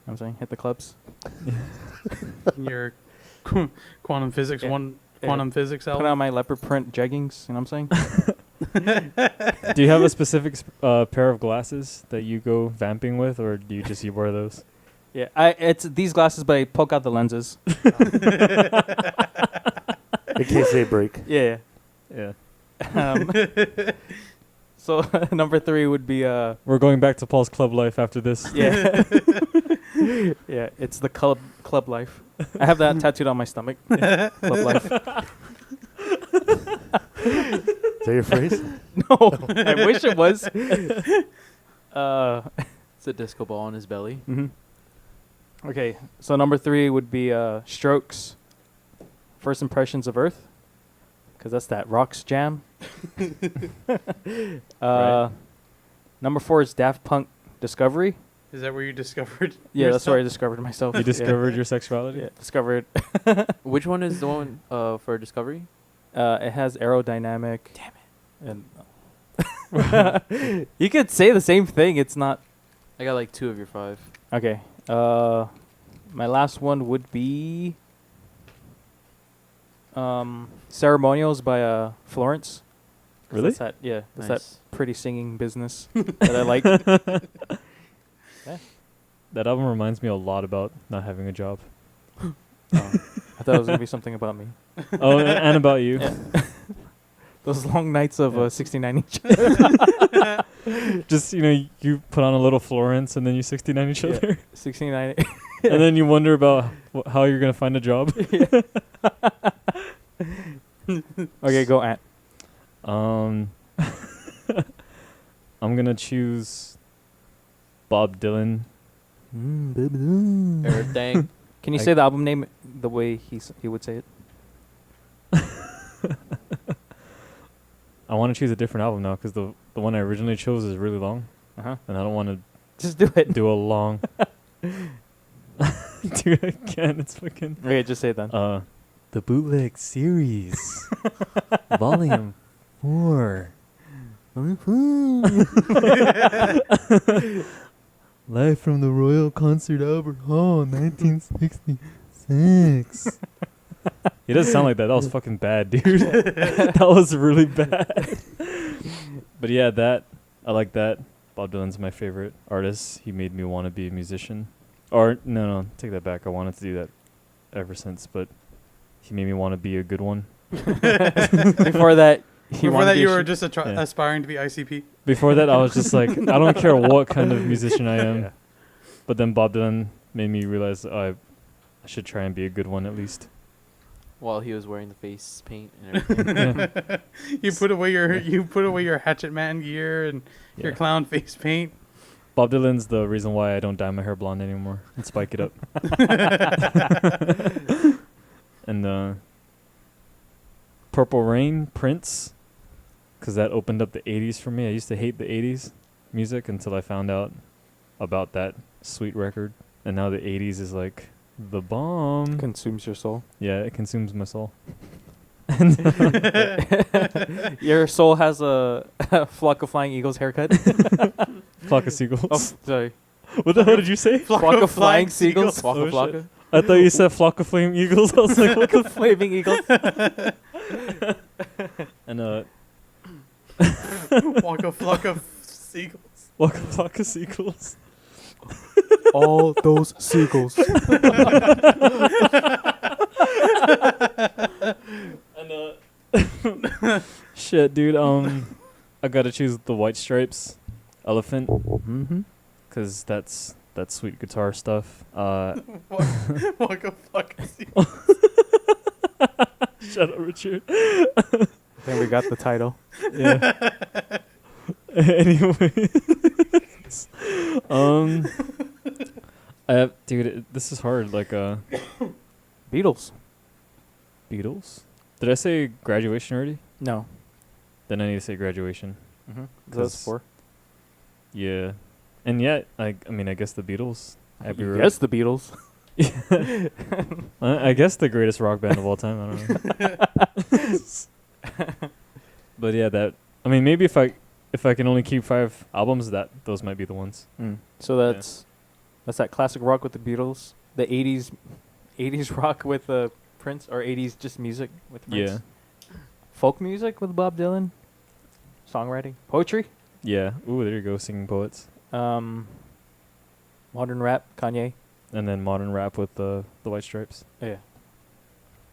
You know what I'm saying? Hit the clubs. Your quantum physics Yeah. quantum physics Put album. on my leopard print jeggings. You know what I'm saying? Do you have a specific pair of glasses that you go vamping with, or do you just wear those? Yeah, it's these glasses, but I poke out the lenses. In case they break. Yeah. Yeah. So number 3 would be We're going back to Paul's club life after this. yeah. Yeah, it's the club life. I have that tattooed on my stomach. Club life. Is that your phrase? No, I wish it was. It's a disco ball on his belly. Mhm. Okay, so number 3 would be Strokes, First Impressions of Earth, because that's that rocks jam. Right. Number 4 is Daft Punk, Discovery. Is that where you discovered? Yeah, that's where I yourself? discovered myself. You Yeah. discovered your sexuality? Yeah, discovered. Which one is the one for Discovery? It has aerodynamic. Damn it. And you could say the same thing. It's not. I got like 2 of your 5. Okay. My last one would be Ceremonials by Florence. 'Cause Really? That's that, yeah. That's Nice. that pretty singing business that I like. That album reminds me a lot about not having a job. I thought it was gonna be something about me. Oh, and about you. Yeah. Those long nights of 69 each. Just, you put on a little Florence and then you 69 each Yeah. other. 69. And then you wonder about how you're going to find a job. Okay, go Ant. I'm going to choose Bob Dylan. Everything. Can you I- say the album name the way he would say it? I want to choose a different album now because the one I originally chose is really long. Uh-huh. And I don't want to Just do it. do a long... Do it again. It's fucking... Okay, just say it then. The Bootleg Series. Volume 4. Live from the Royal Concert Albert Hall, 1966. It doesn't sound like that. That was fucking bad, dude. That was really bad. But yeah, I like that. Bob Dylan's my favorite artist. He made me want to be a musician. Or, no, take that back. I wanted to do that ever since, but he made me want to be a good one. Before that, Before that, you were just Yeah. aspiring to be ICP. Before that, I was just like, I don't care what kind of musician I am. But then Bob Dylan made me realize I should try and be a good one at least. While he was wearing the face paint and everything. Yeah. You put away your Hatchet Man gear and your Yeah. clown face paint. Bob Dylan's the reason why I don't dye my hair blonde anymore and spike it up. And Purple Rain, Prince, because that opened up the 80s for me. I used to hate the 80s music until I found out about that sweet record. And now the 80s is like the bomb. consumes your soul. Yeah, it consumes my soul. Your soul has a flock of flying eagles haircut. Flock of Seagulls. Oh, sorry. What the hell did you say? Flock of flying seagulls. Waka Oh, shit. Flocka. I thought you said flock of flame eagles. I was like, what the Flaming eagles. And Waka Flocka Seagulls. Waka Flocka Seagulls. All those seagulls. And shit, dude. I gotta choose the White Stripes, Elephant, Mm-hmm. cause that's sweet guitar stuff. Waka Flocka Seagulls. Shut up, Richard. I think we got the title. Yeah. Anyway, dude, this is hard. Like, Beatles. Beatles. Did I say graduation already? No. Then I need to say graduation. Mm-hmm. Cause- That's 4. Yeah, and yet, I mean, I guess the Beatles. Abbey Road. Yes, the Beatles. I guess the greatest rock band of all time. I don't know. But yeah, I mean, maybe if I can only keep 5 albums, those might be the ones. So that's that classic rock with the Beatles. The 80s rock with Prince, or 80s just music with Prince. Yeah, Folk music with Bob Dylan. Songwriting, poetry. yeah. Ooh, there you go, singing poets. Modern rap, Kanye. And then modern rap with the White Stripes. Yeah.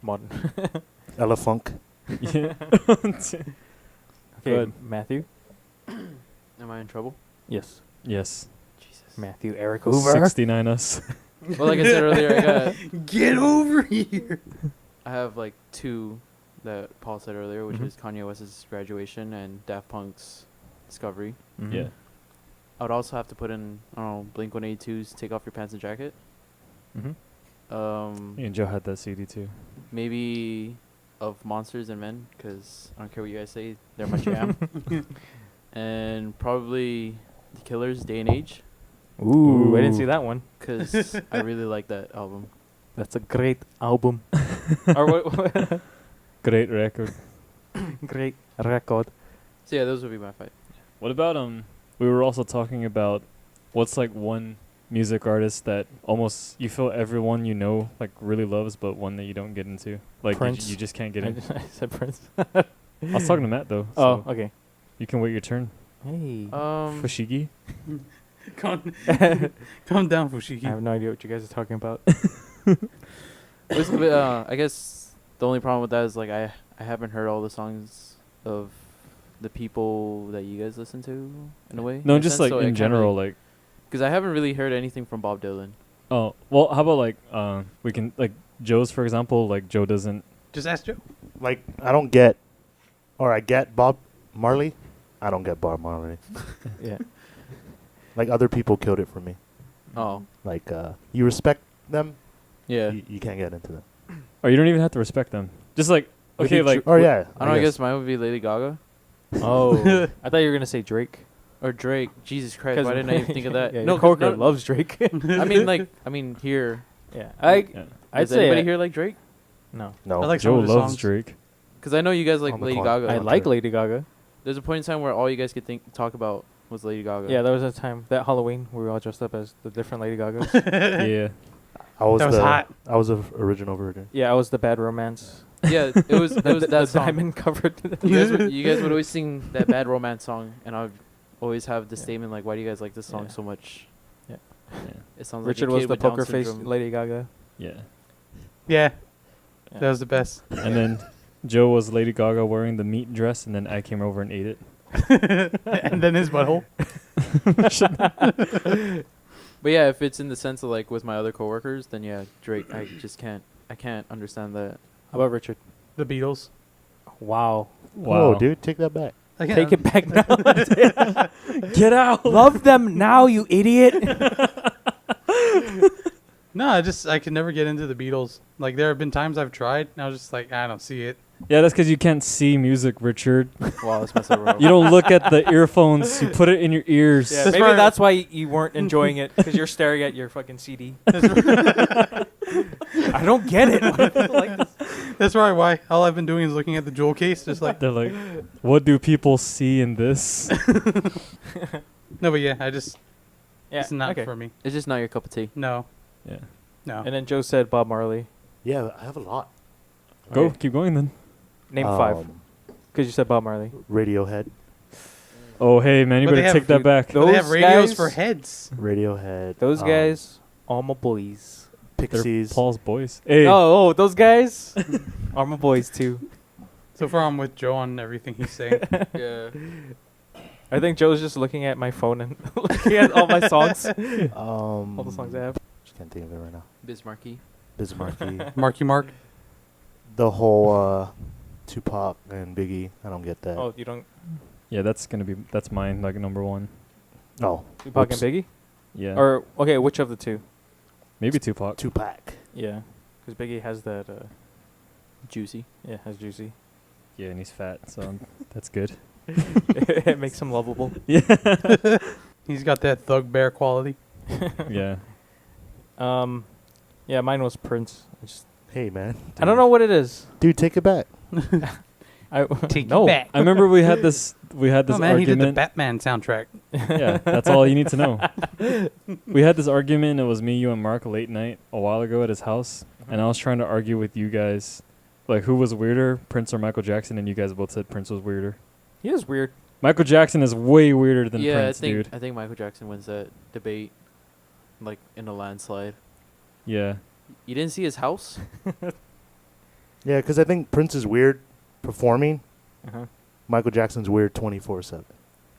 Modern. Elefunk. Yeah. Okay, Good. Matthew. Am I in trouble? Yes. Yes. Jesus. Matthew Eric Hoover. 69 us. Well, like I said earlier, Get over here. I have like 2 that Paul said earlier, which Mhm. is Kanye West's Graduation and Daft Punk's Discovery. Mhm. Yeah. I would also have to put in, I don't know, Blink-182's Take Off Your Pants and Jacket. Mhm. Me and Joe had that CD too. Maybe of Monsters and Men, because I don't care what you guys say, they're my jam. And probably The Killers, Day and Age, Ooh, I didn't Ooh. see that one. because I really like that album. That's a great album. Or what? Great record. Great record. So yeah, those would be my 5. What about we were also talking about what's like one music artist that almost you feel everyone you know like really loves, but one that you don't get into. Like Prince. you just can't get in. I said Prince. I was talking to Matt though. Oh, so okay. you can wait your turn. Hey. Fushigi. Calm down, I Fushigi. have no idea what you guys are talking about. I guess the only problem with that is like I haven't heard all the songs of the people that you guys listen to in a way. No, in a just sense, like so it in kinda, general, like because I haven't really heard anything from Bob Dylan. oh well, how about like we can like Joe's for example, like Joe doesn't. Just ask Joe. Like, I get Bob Marley. I don't get Bob Marley. Yeah. Like, other people killed it for me. Oh, Like, you respect them, yeah. you can't get into them. Or you don't even have to respect them. Just like okay, like Oh, yeah. I don't know. I guess mine would be Lady Gaga Oh, I thought you were gonna say Drake. or Drake. Jesus Christ, why didn't I even think of that? Yeah, no, your coworker 'cause loves Drake. I mean here. Yeah. yeah. I'd Does say anybody here like Drake? no. No. I like some Joe of the loves songs. Drake. Because I know you guys like On the Lady clock. Gaga. I like Lady Gaga. There's a point in time where all you guys could talk about was Lady Gaga. Yeah, there was a time that Halloween we were all dressed up as the different Lady Gagas. Yeah. I was That was hot. I was the original virgin. Yeah, I was the Bad Romance. Yeah, it was The that song. diamond covered. You guys would always sing that Bad Romance song, and I would always have the Yeah. statement like, "Why do you guys like this song Yeah. so much?" Yeah. It sounds Richard like a was kid the with Down poker face syndrome. Lady Gaga. Yeah. Yeah, Yeah. that was the best. And then Joe was Lady Gaga wearing the meat dress, and then I came over and ate it. And then his butthole. But yeah, if it's in the sense of like with my other coworkers, then yeah, Drake. I just can't. I can't understand that. How about Richard? The Beatles. Wow. Whoa, dude, take that back. Take it back now. Get out! Love them now, you idiot. No, I could never get into the Beatles. Like, there have been times I've tried, and I was just like, I don't see it. Yeah, that's because you can't see music, Richard. Wow, let's mess up. You don't look at the earphones. You put it in your ears. Yeah, That's maybe why- that's why you weren't enjoying it, because you're staring at your fucking CD. I don't get it. Why do people like this? That's probably why. All I've been doing is looking at the jewel case, just like, They're like, what do people see in this? no, but yeah, I just, Yeah, It's not okay. for me. It's just not your cup of tea. No, Yeah. no. And then Joe said Bob Marley. Yeah, I have a lot. Go. Okay. Keep going then. Name 5. Um, Because you said Bob Marley. Radiohead. Oh, hey, man. You But they better have take that back. But they have Those radios guys- for heads. Radiohead. Those guys, all my boys. They're Pixies. Paul's boys. Hey. Oh, those guys are my boys too. So far, I'm with Joe on everything he's saying. Yeah. I think Joe's just looking at my phone and looking at all my songs. All All the songs I have. Just can't think of it right now. Bismarcky. Bismarcky. Marky Mark. The whole Tupac and Biggie. I don't get that. Oh, you don't. Yeah, that's mine, like number 1. No. Tupac and Oops. Biggie? Yeah. Or, okay, which of the two? maybe Tupac. Tupac. Yeah. Because Biggie has that, Juicy. yeah, has Juicy. Yeah, and he's fat, so that's good. It makes him lovable. He's got that thug bear quality. Yeah. Yeah, mine was Prince. Hey, man. I don't know what it is. Dude, take it back. Take no. it back. I remember we had this Oh man, he did the argument. Batman soundtrack. Yeah, that's all you need to know. We had this argument. It was me, you, and Mark late night a while ago at his house, and I was trying to argue with you guys, like who was weirder, Prince or Michael Jackson, and you guys both said Prince was weirder. He is weird. Michael Jackson is way weirder than Yeah, Prince, dude. I think Michael Jackson wins that debate, like in a landslide. Yeah. You didn't see his house? Yeah, because I think Prince is weird performing. Uh-huh. Michael Jackson's weird 24/7.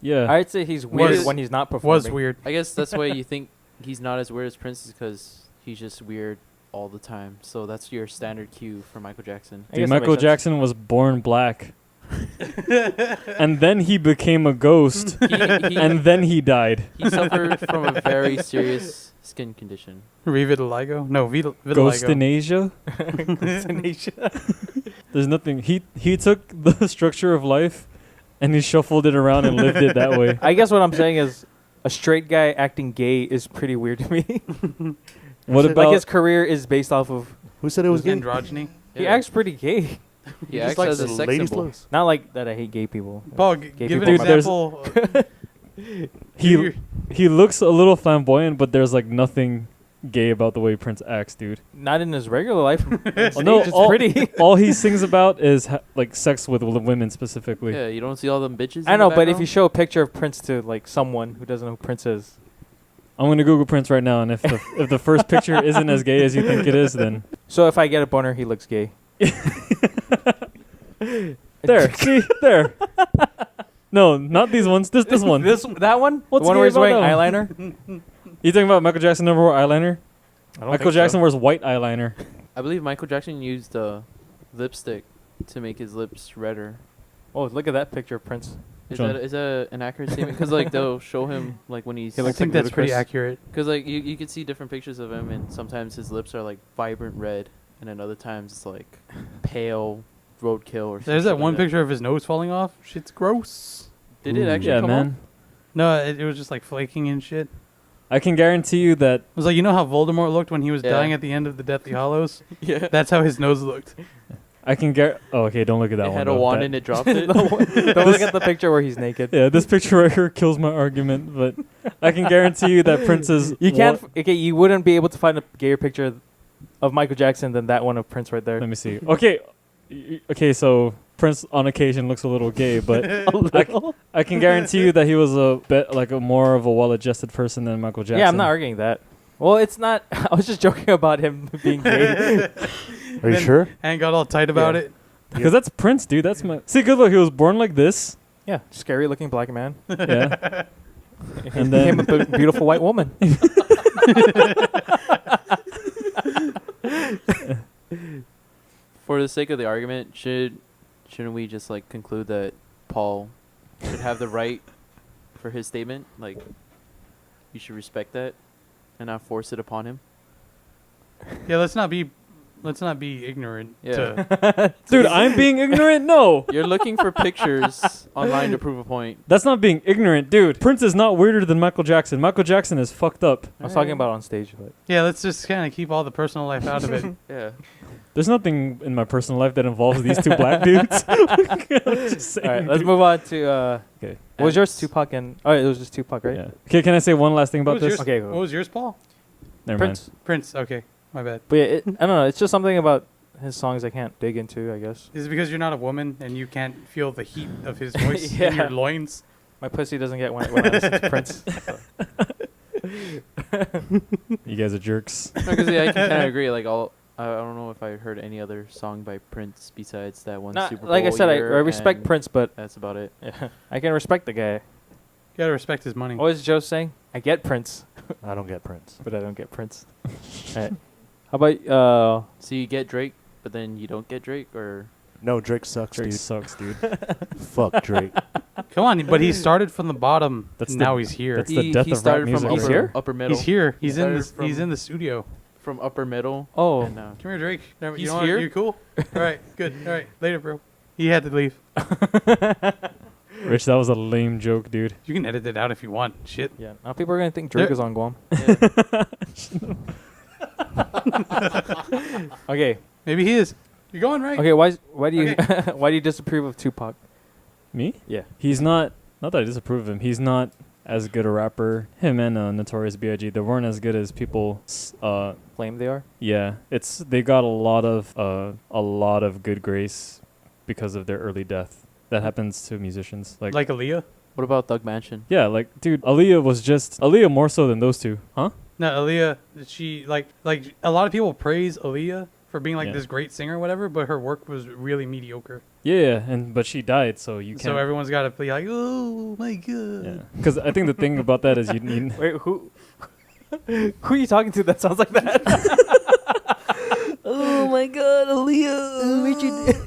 Yeah. I'd say he's weird Was- when he's not performing. Was weird. I guess that's why you think he's not as weird as Prince, is because he's just weird all the time. So that's your standard cue for Michael Jackson. I Dude, guess that Michael makes sense. Jackson was born black. And then he became a ghost. He And then he died. he suffered from a very serious skin condition. Revitiligo? No, Ghost in vitiligo. Asia. There's nothing. He took the structure of life and he shuffled it around and lived it that way. I guess what I'm saying is a straight guy acting gay is pretty weird to me. What like about his career is based off of Who said it was gay? Androgyny. he Yeah. acts pretty gay. He just acts likes as a The sex ladies' symbol. clothes. Not like that I hate gay people. Paul, Gay give an people, there's- example. he looks a little flamboyant, but there's like nothing gay about the way Prince acts, dude. Not in his regular life. Oh, no, It's all, pretty. all he sings about is like sex with women specifically. Yeah, you don't see all them bitches. I in know, the but if you background? show a picture of Prince to like someone who doesn't know who Prince is, I'm gonna Google Prince right now, and if the first picture isn't as gay as you think it is, then so if I get a boner, he looks gay. there, see there. No, not these ones. This one. That one? What's the one gay where he's about wearing that eyeliner? You talking about Michael Jackson never wore eyeliner? I don't Michael think Jackson so. wears white eyeliner. I believe Michael Jackson used lipstick to make his lips redder. Oh, look at that picture of Prince. Is Which one? that an accurate statement? Because like they'll show him like when he's. I think that's pretty accurate. Because like you could see different pictures of him, and sometimes his lips are like vibrant red, and then other times it's like pale roadkill or. There's some that shit one like picture of his nose falling off. Shit's gross. Did it Ooh. actually Yeah, come man. No, it was just like flaking and shit. It I can guarantee you that. was like, you know how Voldemort looked when he was Yeah. dying at the end of the Deathly Hallows? off? Yeah. That's how his nose looked. I can Oh, okay. Don't look at that It one. had a though. wand That- and it dropped it. Don't look at the picture where he's naked. Yeah, this picture right here kills my argument, but I can guarantee you that Prince is. You can't. Okay, you wouldn't be able to find a gayer picture of Michael Jackson than that one of Prince right there. Let me see. Okay, okay. So Prince on occasion looks a little gay, but I can guarantee you that he was a more of a well-adjusted person than Michael Jackson. Yeah, I'm not arguing that. Well, it's not. I was just joking about him being gay. Are you sure? And got all tight about Yeah. it. because that's Prince, dude. That's my. See, good look. He was born like this. Yeah, scary looking black man. Yeah. He And became then a beautiful white woman. For the sake of the argument, shouldn't we just like conclude that Paul should have the right for his statement? Like, you should respect that and not force it upon him. Yeah, let's not be ignorant. Yeah. dude, I'm being ignorant. No, You're looking for pictures online to prove a point. that's not being ignorant, dude. Prince is not weirder than Michael Jackson. Michael Jackson is fucked up. I was talking about on stage, but Yeah, let's just kind of keep all the personal life out of it. Yeah. There's nothing in my personal life that involves these two black dudes. I'm just saying, All right, let's dude. move on to. Okay. What was yours? Tupac and. Oh, it was just Tupac, right? Yeah. Okay, can I say one last thing What about was this? yours? Okay, What was yours, Paul? Never Prince. Prince. Okay, my bad. But yeah, I don't know. It's just something about his songs I can't dig into, I guess. Is it because you're not a woman and you can't feel the heat of his voice in Yeah. your loins? My pussy doesn't get when I listen to Prince. So. mind. You guys are jerks. Because yeah, I can kind of agree. Like I don't know if I heard any other song by Prince besides that one Nah, Super Bowl like I said, I year, respect and Prince, but that's about it. yeah, I can respect the guy. You gotta respect his money. What was Joe saying? I get Prince, I don't get Prince. but I don't get Prince. Alright. How about So you get Drake, but then you don't get Drake, or No, Drake sucks, Drake dude. sucks, dude. Fuck Drake. Come on, but he started from the bottom. That's now the- he's here. that's the death he of rap started music from right He's upper, here? upper middle. He's here. He's in. started The, he's from- in the studio. From upper middle. Oh, And, Come here, Drake. You He's know what? here? You cool? All right, good. All right, later, bro. He had to leave. Rich, that was a lame joke, dude. You can edit it out if you want. Shit. yeah. Now people are gonna think Drake There- is on Guam. yeah. Okay. Maybe he is. You're going right. Okay. Why do you why do you disapprove of Tupac? Me? Yeah. He's not that I disapprove of him. He's not as good a rapper. Him and Notorious B.I.G. They weren't as good as people. Claim they are. Yeah, they got a lot of good grace because of their early death. That happens to musicians. Like Aaliyah? What about Thug Mansion? yeah, like dude, Aaliyah more so than those two, huh? No, Aaliyah. She like a lot of people praise Aaliyah for being like Yeah. this great singer, or whatever. But her work was really mediocre. Yeah, but she died, so you can't. So everyone's got to be like, oh my god. Yeah, because I think the thing about that is you need. Wait, who? Who are you talking to? That sounds like that. Oh my god, Aaliyah. Richard,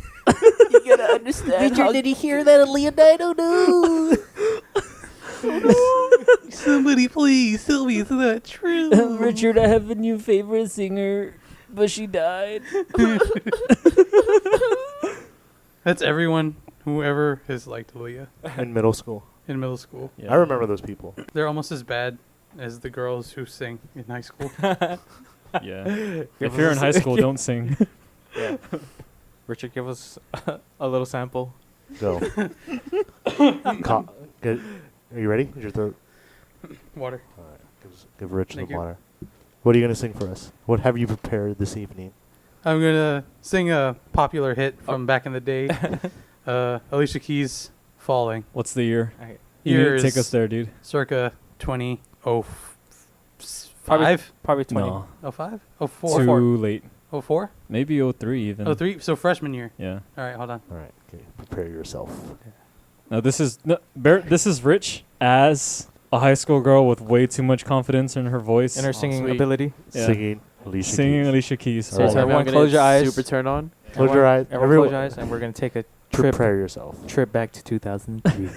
you gotta understand. Richard, did he hear that Aaliyah died? Oh no. Somebody please tell me it's not true. Richard, I have a new favorite singer, but she died. That's everyone who ever has liked Aaliyah In middle school. in middle school. Yeah. I remember those people. They're almost as bad as the girls who sing in high school. Yeah. If you're in high school, don't sing. Yeah. Richard, give us a little sample. Go. Are you ready? Is your throat? Water. All right. Give Rich Thank the you. water. What are you going to sing for us? What have you prepared this evening? I'm gonna sing a popular hit from back in the day. Alicia Keys' "Falling." What's the year? Okay. You need to Years take us there, dude. circa 2005. Probably 20. No, 05? 04? too late. 04? Maybe 03 even. 03? So freshman year. Yeah. All right, hold on. All right. Okay. Prepare yourself. No, this is this is Rich as a high school girl with way too much confidence in her voice. In her singing sweet. ability. Yeah. Singing Alicia Singing Keys. Alicia Keys. All right. So everyone I'm close your gonna eyes. Super turn on. Close your eyes. Everyone close your eyes, and we're gonna take a trip Prepare yourself. back to 2003.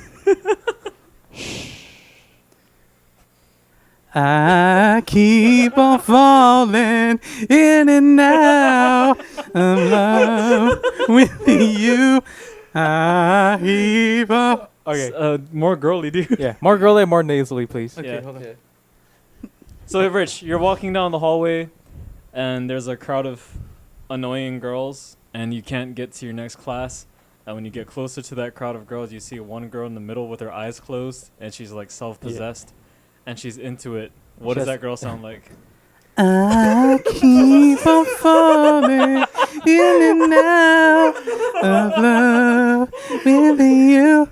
I keep on falling in and out of love with you. I keep on. Okay. More girly, dude. Yeah. More girly, more nasally, please. Okay, Yeah. hold on. So, Rich, you're walking down the hallway, and there's a crowd of annoying girls, and you can't get to your next class. And when you get closer to that crowd of girls, you see one girl in the middle with her eyes closed, and she's like self-possessed, and she's into it. What does Just- that girl sound like? I keep on falling in and out of love with you.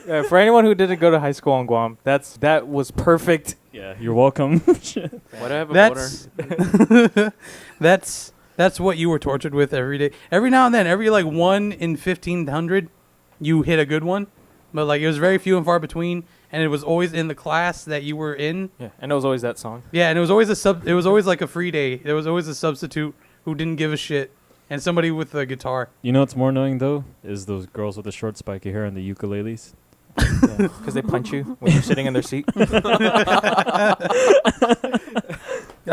Yeah, for anyone who didn't go to high school in Guam, that was perfect. Yeah, you're welcome. Why do I have a boner? That's what you were tortured with every day. Every now and then, every like 1 in 1,500, you hit a good one. But like it was very few and far between, and it was always in the class that you were in. Yeah, and it was always that song. Yeah, and it was always it was always like a free day. There was always a substitute who didn't give a shit, and somebody with a guitar. You know what's more annoying, though? Is those girls with the short spiky hair and the ukuleles. Because they punch you when you're sitting in their seat. Get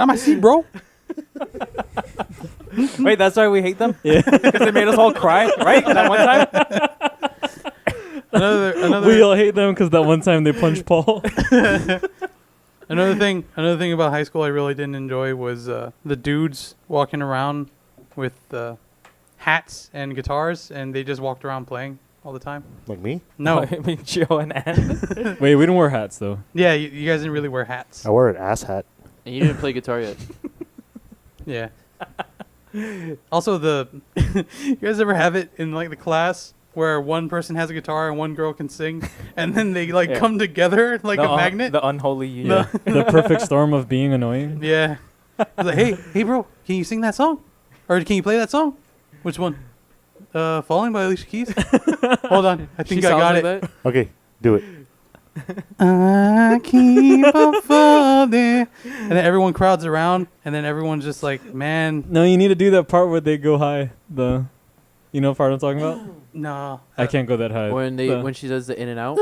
out my seat, bro. Wait, that's why we hate them? Yeah. Because they made us all cry, right? That one time? Another We all hate them because that one time they punched Paul. Another thing about high school I really didn't enjoy was the dudes walking around with hats and guitars, and they just walked around playing all the time. Like me? No. I mean, Joe and Ann. Wait, we don't wear hats though. Yeah, you guys didn't really wear hats. I wear an ass hat. And you didn't play guitar yet. Yeah. Also, you guys ever have it in like the class where one person has a guitar and one girl can sing, and then they like Yeah. come together like a magnet? The unholy union. The perfect storm of being annoying. Yeah. It's like, hey, bro, can you sing that song? Or can you play that song? Which one? Falling by Alicia Keys? Hold on. I think I got it. That? Okay, do it. I keep on falling. And then everyone crowds around, and then everyone's just like, man, No, you need to do that part where they go high. You know what part I'm talking about? no. I can't go that high. When she does the in and out.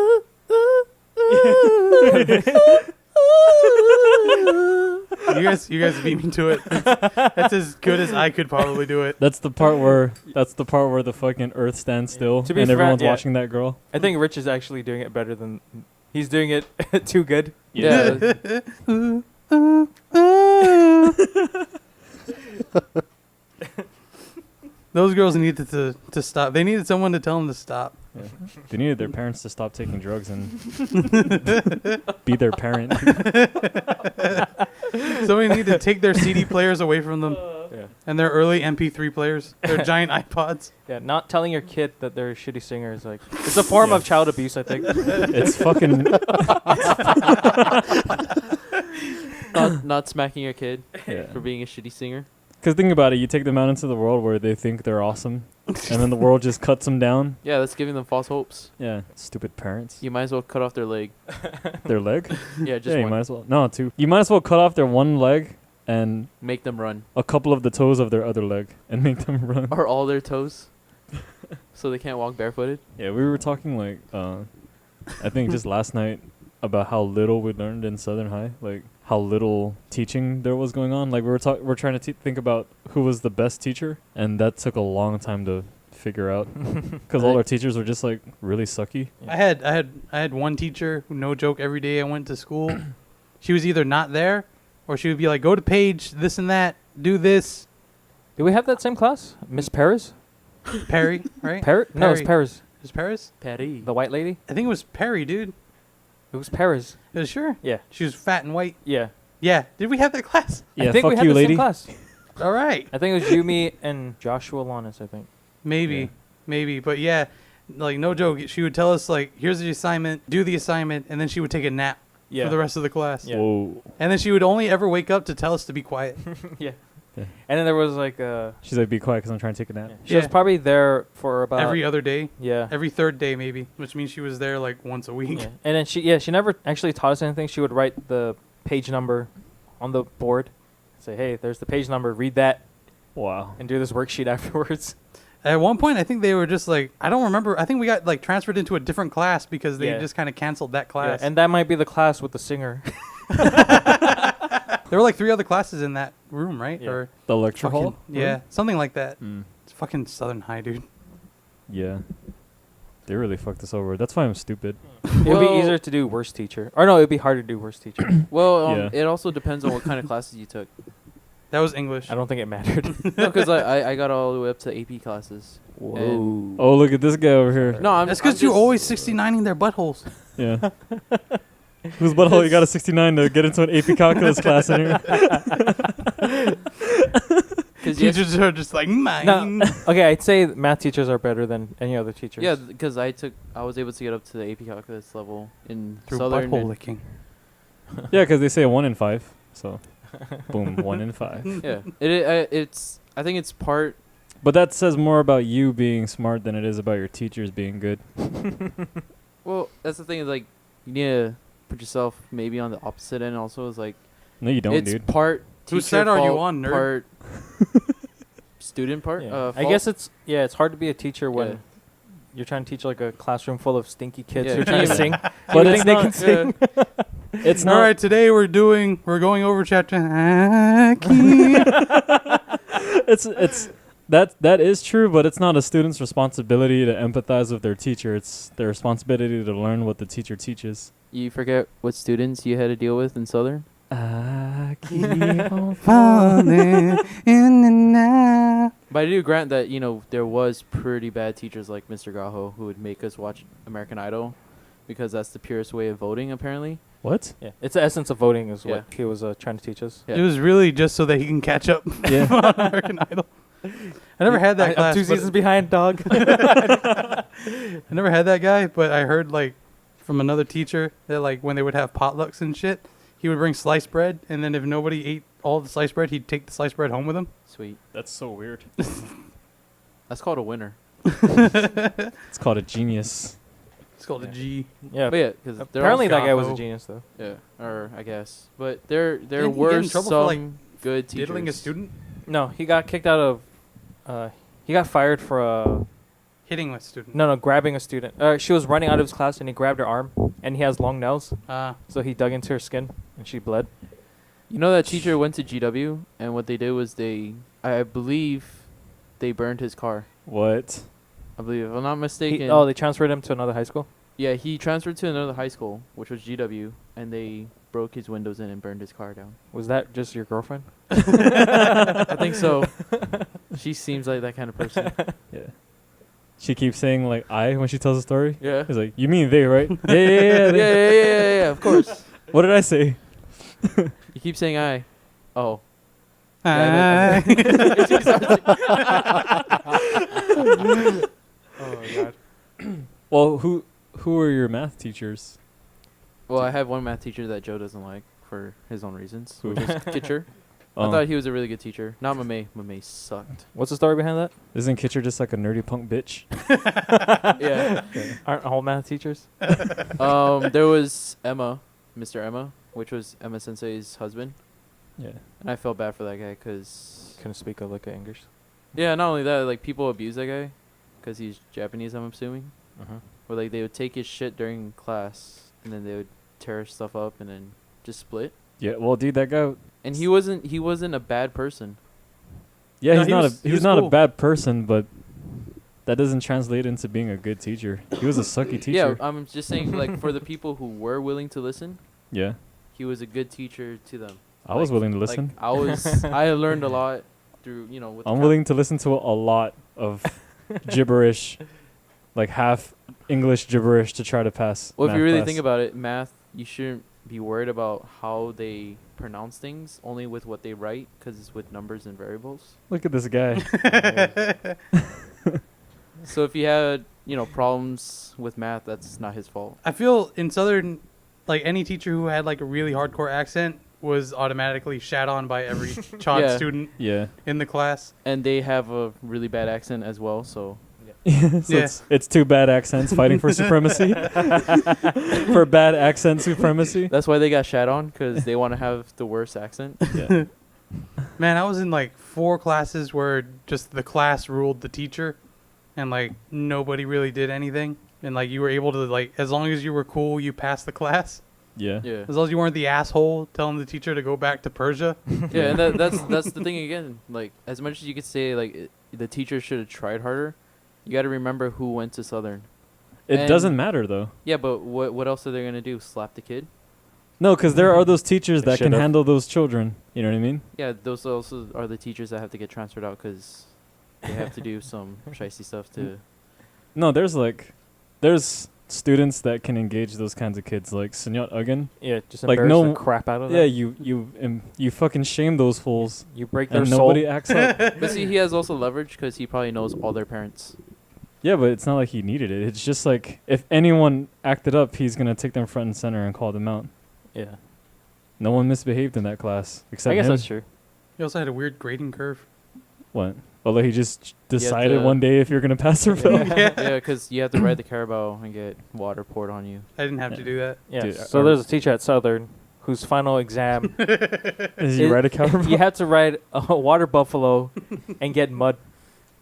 You guys beat me to it. That's as good as I could probably do it. That's the part where the fucking earth stands still To be and fair, everyone's yeah. watching that girl. I think Rich is actually doing it better than he's doing it too good. Yeah. Those girls needed to stop. They needed someone to tell them to stop. Yeah. They needed their parents to stop taking drugs and be their parent. Somebody needed to take their CD players away from them Yeah. and their early MP3 players, their giant iPods. Yeah, not telling your kid that they're a shitty singer is like it's a form of child abuse, I think. It's fucking Not smacking your kid yeah. for being a shitty singer. Because think about it, you take them out into the world where they think they're awesome, and then the world just cuts them down. Yeah, that's giving them false hopes. Yeah, stupid parents. You might as well cut off their leg. Their leg? Yeah, just Yeah, you one. might as well. No, two. You might as well cut off their one leg and Make them run. a couple of the toes of their other leg and make them run. Or all their toes. So they can't walk barefooted. Yeah, we were talking like, I think just last night about how little we learned in Southern High, like how little teaching there was going on. Like we're trying to think about who was the best teacher, and that took a long time to figure out because all our teachers were just like really sucky. I had one teacher who, no joke, every day I went to school, she was either not there or she would be like, go to page, this and that, do this. Do we have that same class? Miss Paris? Perry, right? No, it's Paris. It was Paris? Patty. The white lady? I think it was Perry, dude. It was Paris. Sure? Yeah. She was fat and white. Yeah. Yeah. Did we have that class? Yeah, I think we fuck had you, the lady. same class. All right. I think it was you, me, and Joshua Lannis, I think. Maybe. But yeah, like no joke, she would tell us like, here's the assignment, do the assignment, and then she would take a nap Yeah. for the rest of the class. Yeah. Whoa. And then she would only ever wake up to tell us to be quiet. Yeah. Yeah. And then there was like She's like, be quiet because I'm trying to take a nap. she was Yeah. probably there for about Every other day. yeah. Every third day maybe, which means she was there like once a week. Yeah. And then she never actually taught us anything. She would write the page number on the board. Say, hey, there's the page number. Read that Wow. and do this worksheet afterwards. At one point, I think they were just like, I don't remember. I think we got like transferred into a different class because they Yeah. just kind of canceled that Yeah, class. and that might be the class with the singer. There were like 3 other classes in that room, right? Yeah. Or The lecture fucking, hall? yeah, something like that. Mm. It's fucking Southern High, dude. Yeah. They really fucked us over. That's why I'm stupid. It would be Well- easier to do worst teacher. Or no, it would be harder to do worst teacher. Well, Yeah. it also depends on what kind of classes you took. That was English. I don't think it mattered. No, because I got all the way up to AP classes. And- Oh, look at this guy over here. No, I'm That's I'm because you're just- always 69ing their buttholes. Yeah. Whose butthole you got a 69 to get into an AP calculus class in here? Cause yes, Teachers are just like, mine. No. Okay, I'd say math teachers are better than any other teachers. yeah, because I was able to get up to the AP calculus level in Through Southern. butthole and- licking. Yeah, because they say 1 in 5. So, boom, 1 in 5. Yeah, it's. I think it's part. But that says more about you being smart than it is about your teachers being good. Well, that's the thing. Is like you need to put yourself maybe on the opposite end. Also, is like No, you don't, it's dude. part. Whose teacher side are you fault, on, nerd? Part student part. Yeah. I fault. guess it's hard to be a teacher when Yeah. you're trying to teach like a classroom full of stinky kids Yeah. who are trying to Yeah. sing. But You it's think they not- can sing? It's All not. right, today we're going over chapter. I keep- It's that is true, but it's not a student's responsibility to empathize with their teacher. It's their responsibility to learn what the teacher teaches. You forget what students you had to deal with in Southern. I keep on Falling in and out. But I do grant that, there was pretty bad teachers like Mr. Gaho who would make us watch American Idol because that's the purest way of voting, apparently. What? Yeah, it's the essence of voting is Yeah. what he was trying to teach us. Yeah. It was really just so that he can catch up Yeah. on American Idol. I never had that I'm class. 2 but- seasons behind, dog. I never had that guy, but I heard like from another teacher that like when they would have potlucks and shit, he would bring sliced bread, and then if nobody ate all the sliced bread, he'd take the sliced bread home with him. Sweet. That's so weird. That's called a winner. It's called a genius. It's called a G. Yeah. But yeah, because Apparently that guy was a Gaho. genius though. Yeah, or I guess. But there Didn't he get were in trouble some for, like, good teachers. Diddling a student, No, he got kicked out of. He got fired for hitting a student. no grabbing a student. She was running out of his class and he grabbed her arm, and he has long nails, so he dug into her skin and she bled. You know that teacher went to GW, and what they did was I believe, they burned his car. What? I believe, if I'm not mistaken. They transferred him to another high school. Yeah, he transferred to another high school, which was GW, and they broke his windows in and burned his car down. Was that just your girlfriend? I think so. She seems like that kind of person. Yeah. She keeps saying like I when she tells a story. Yeah. He's like, you mean they, right? Yeah, Yeah, they. yeah, of course. What did I say? You keep saying I. Oh. Ah. Oh my god. Well, who are your math teachers? Well, I have one math teacher that Joe doesn't like for his own reasons, Who? which is Kitcher. I Oh. thought he was a really good teacher. Not Mame. Mame sucked. What's the story behind that? Isn't Kitcher just like a nerdy punk bitch? Yeah. Aren't all math teachers? There was Emma, Mr. Emma, which was Emma Sensei's husband. Yeah. And I felt bad for that guy because, Couldn't speak a lick of English. yeah, not only that, like, people abuse that guy because he's Japanese, I'm assuming. Uh-huh. Or, like, they would take his shit during class and then they would tear stuff up and then just split. Yeah. Well, dude, that guy. And he wasn't a bad person. Yeah, No, he's he not was- a he he's was not cool. a bad person, but that doesn't translate into being a good teacher. He was a sucky teacher. Yeah, I'm just saying, like, for the people who were willing to listen, Yeah. he was a good teacher to them. I was Like- willing to listen. I learned a lot through, with the I'm willing to listen to a lot of gibberish, like half English gibberish to try to pass. Well, if math you really class. think about it, math, you shouldn't be worried about how they pronounce things, only with what they write, because it's with numbers and variables. Look at this guy. So if you had, problems with math, that's not his fault. I feel in Southern, like any teacher who had like a really hardcore accent was automatically shat on by every child Yeah. student Yeah. in the class. And they have a really bad accent as well, so. So Yeah. it's two bad accents fighting for supremacy. For bad accent supremacy. That's why they got shat on, because they want to have the worst accent. Yeah. Man, I was in like 4 classes where just the class ruled the teacher, and like nobody really did anything. And like you were able to like, as long as you were cool, you passed the class. Yeah. Yeah. As long as you weren't the asshole telling the teacher to go back to Persia. Yeah, and that's the thing again. Like, as much as you could say, like, the teacher should have tried harder, you got to remember who went to Southern. It And- doesn't matter though. Yeah, but what else are they going to do? Slap the kid? No, because there are those teachers They that can should've. handle those children. You know what I mean? Yeah, those also are the teachers that have to get transferred out because they have to do some shicey stuff to... No, there's students that can engage those kinds of kids, like Senyot Ugin. Yeah, just Like, embarrass no- the crap out of them. Yeah, you fucking shame those fools, You break their and soul. nobody acts up. But see, he has also leverage because he probably knows all their parents. Yeah, but it's not like he needed it. It's just like if anyone acted up, he's gonna take them front and center and call them out. Yeah. No one misbehaved in that class except I guess him. that's true. He also had a weird grading curve. What? Although he just decided to- one day if you're gonna pass or fail. Yeah, because you have to ride the Carabao and get water poured on you. I didn't have to do that. Yeah. Dude, So there's a teacher at Southern whose final exam Is he right a coward? you had to ride a water buffalo and get mud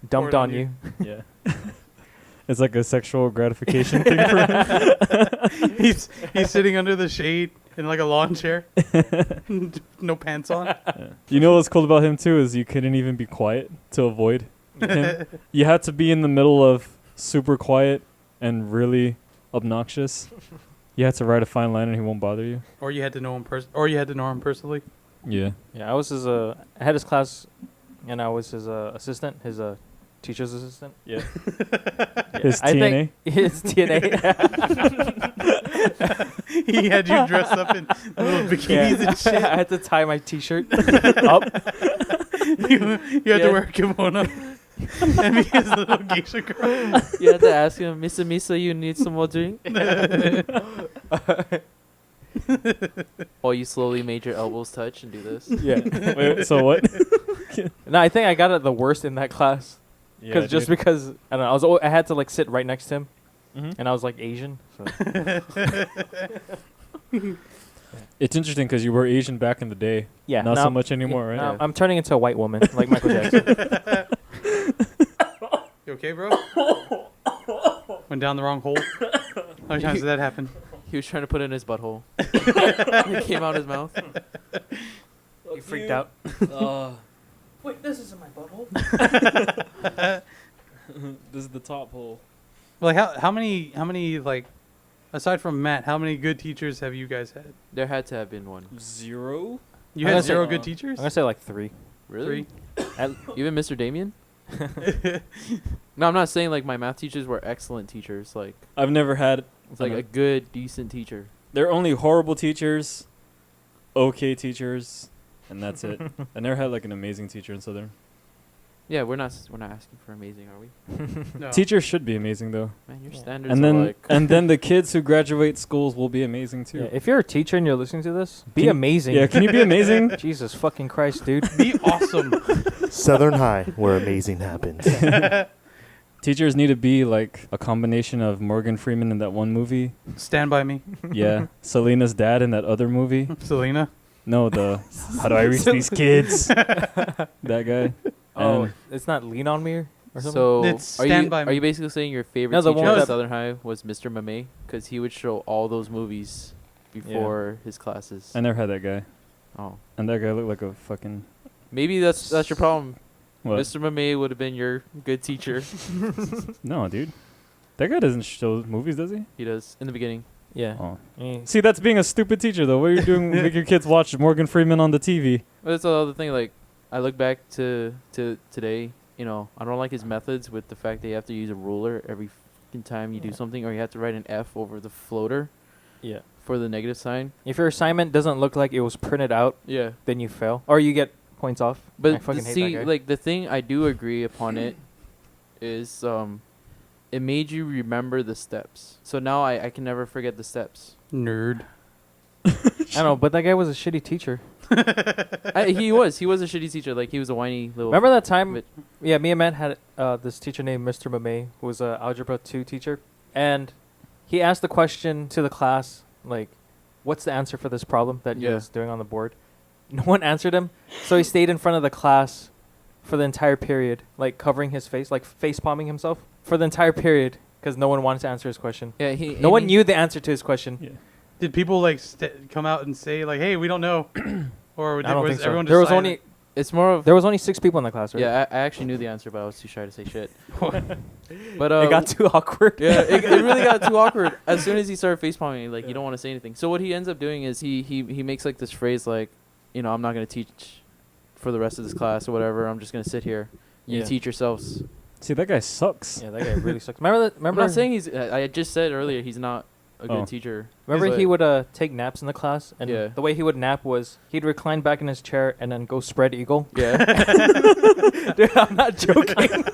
dumped Poured on on you. Yeah. It's like a sexual gratification thing for him. he's sitting under the shade in like a lawn chair. No pants on. Yeah. You know what's cool about him too is you couldn't even be quiet to avoid him. You had to be in the middle of super quiet and really obnoxious. You had to ride a fine line and he won't bother you. Or you had to know him personally. Yeah. Yeah, I was I had his class and I was his assistant, his teacher's assistant. Yeah. His TNA? think his TNA. He had you dressed up in little bikinis and shit. I had to tie my T-shirt up. You had to wear a kimono and be his little geisha girl. You had to ask him, Misa Misa, you need some more drink? While you slowly made your elbows touch and do this. Yeah. Wait, so what? No, I think I got it the worst in that class. Yeah, Because dude. I don't know, I had to like sit right next to him, Mhm. and I was like Asian. So. It's interesting because you were Asian back in the day. Yeah. Not now- so much anymore, right? now I'm turning into a white woman like Michael Jackson. You okay, bro? Went down the wrong hole. How many times did that happen? He was trying to put it in his butthole. It came out his mouth. You freaked out. Wait, this isn't my butthole. This is the top hole. Like how many like aside from Matt, how many good teachers have you guys had? There had to have been one. 0? You I'm had gonna say- 0 good teachers? I'm gonna say like 3. Really? 3. Even Mr. Damien? No, I'm not saying like my math teachers were excellent teachers. Like I've never had. it's like a good, decent teacher. They're only horrible teachers, okay teachers, and that's it. I never had like an amazing teacher in Southern. Yeah, we're not asking for amazing, are we? No. Teachers should be amazing though, Man, your Yeah. standards and are then like and then the kids who graduate schools will be amazing too. Yeah, if you're a teacher and you're listening to this, be Can- amazing. Yeah, can you be amazing? Jesus fucking Christ, dude. Be awesome. Southern High, where amazing happens. Teachers need to be like a combination of Morgan Freeman in that one movie. Stand by me, Yeah, Selena's dad in that other movie. Selena. No, the how do I reach these kids? That guy. Oh, And it's not Lean on Me or something? so. It's Are Stand you By Me. are you basically saying your favorite No, the teacher one at that- Southern High was Mr. Mame? Because he would show all those movies before his classes. I never had that guy, Oh, and that guy looked like a fucking maybe that's your problem. what? Mr. Mame would have been your good teacher. No, dude. That guy doesn't show movies, does he? He does in the beginning. Yeah. Oh. Eh, See, that's being a stupid teacher, though. What are you doing? Make your kids watch Morgan Freeman on the TV. But that's the other thing. Like, I look back to today. You know, I don't like his methods with the fact that you have to use a ruler every fucking time you do something, or you have to write an F over the floater Yeah. for the negative sign. If your assignment doesn't look like it was printed out, Yeah. then you fail. Or you get points off. I But fucking hate see, that guy. like the thing I do agree upon it is it made you remember the steps. So now I can never forget the steps. Nerd. I don't know, but that guy was a shitty teacher. He was a shitty teacher. Like he was a whiny little. Remember that time? But- Yeah, me and Matt had this teacher named Mr. Mame, who was an Algebra 2 teacher. And he asked the question to the class, like, what's the answer for this problem that he Yeah. was doing on the board? No one answered him. So he stayed in front of the class for the entire period, like covering his face, like face palming himself for the entire period because no one wanted to answer his question. Yeah, No one knew the answer to his question. Yeah. Did people like come out and say like, "Hey, we don't know," or I don't was think so. everyone just There was silent? only It's more of there was only 6 people in the class, right? yeah. I actually knew the answer, but I was too shy to say shit. But It got too awkward. yeah, it really got too awkward as soon as he started face palming. Like you don't want to say anything. So what he ends up doing is he makes like this phrase like, you know, I'm not gonna teach for the rest of this class or whatever. I'm just gonna sit here. You Yeah. teach yourselves. See, that guy sucks. Yeah, that guy really sucks. Remember that? I'm Remember? not saying he's. I just said earlier he's not a good Oh. teacher. Remember But- he would take naps in the class, and Yeah. the way he would nap was he'd recline back in his chair and then go spread eagle. Yeah. Dude, I'm not joking.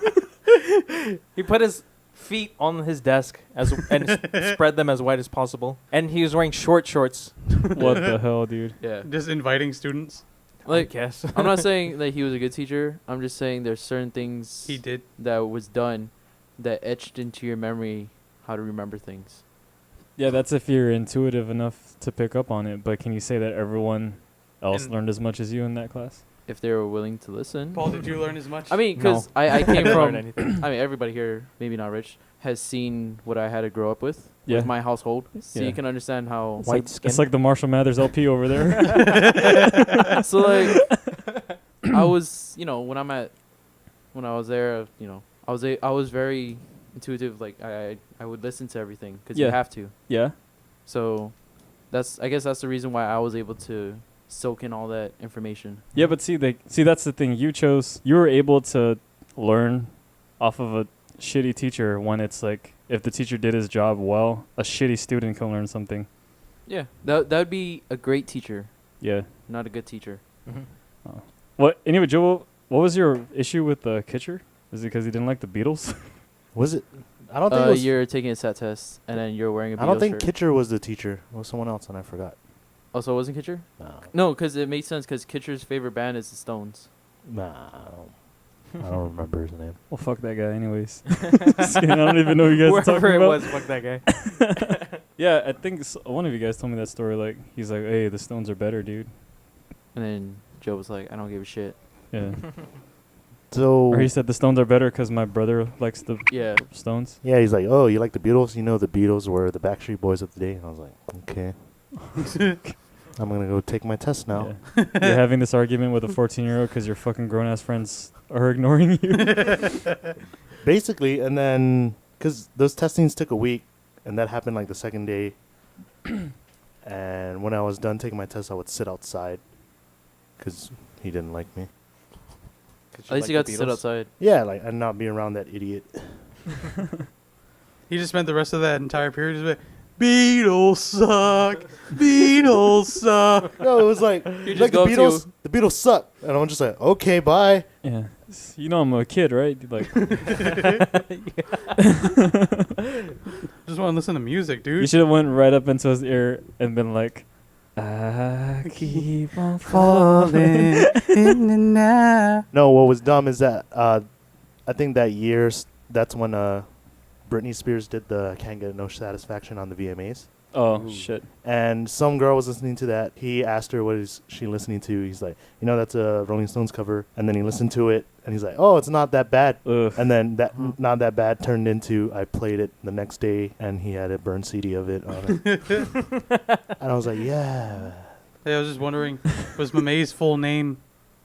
He put his feet on his desk and spread them as wide as possible, and he was wearing short shorts. What the hell, dude? Yeah. just inviting students. I Like guess. I'm not saying that he was a good teacher. I'm just saying there's certain things He did. that was done that etched into your memory how to remember things. Yeah, that's if you're intuitive enough to pick up on it. But can you say that everyone else And- learned as much as you in that class? If they were willing to listen. Paul, did you learn as much? I mean, because No. I came Didn't learn from. anything. I mean, everybody here, maybe not Rich, has seen what I had to grow up with. Yeah. With my household. So Yeah. you can understand how. It's White like, skin. It's like the Marshall Mathers LP over there. So like, I was, you know, when I was there, you know, I was very intuitive. Like I would listen to everything because Yeah. you have to. Yeah. So, I guess that's the reason why I was able to soak in all that information. Yeah, but see, that's the thing. You were able to learn off of a shitty teacher when it's like, if the teacher did his job well, a shitty student can learn something. Yeah, that would be a great teacher, Yeah. not a good teacher. What? Anyway, Joe, what was your issue with the Kitcher? Is it because he didn't like the Beatles? Was it? I don't think it was. You're taking a SAT test, and then you're wearing a Beatles I don't think shirt. Kitcher was the teacher. It was someone else, and I forgot. Oh, so it wasn't Kitcher? No. No, because it makes sense, because Kitcher's favorite band is the Stones. Nah, I don't remember his name. Well, fuck that guy anyways. Just kidding, I don't even know who you guys are Wherever talking it about. was, fuck that guy. Yeah, I think one of you guys told me that story. Like, he's like, hey, the Stones are better, dude. And then Joe was like, I don't give a shit. Yeah. So Or he said the Stones are better because my brother likes the Yeah. Stones. yeah, he's like, oh, you like the Beatles? You know the Beatles were the Backstreet Boys of the day. And I was like, okay. I'm gonna go take my test now. Yeah. You're having this argument with a 14-year-old because your fucking grown-ass friends are ignoring you. Basically, and then because those testings took a week, and that happened like the second day. And when I was done taking my test, I would sit outside because he didn't like me. At least you got to sit outside. Yeah, like and not be around that idiot. He just spent the rest of that entire period just like, Beatles suck. Beatles suck. No, it was like, just like the go up to Beatles. The Beatles suck, and I'm just like, okay, bye. Yeah. You know I'm a kid, right? Like, Just want to listen to music, dude. you should have went right up into his ear and been like, I keep on falling. in the night. No, what was dumb is that I think that year that's when Britney Spears did the "Can't Get No Satisfaction" on the VMAs, Oh, shit. and some girl was listening to that. He asked her what is she listening to. He's like, you know, that's a Rolling Stones cover. And then he listened to it, and he's like, oh, it's not that bad. Ugh. And then that not that bad turned into I played it the next day, and he had a burned CD of it on it. And I was like, yeah. Hey, I was just wondering, was Mamay's full name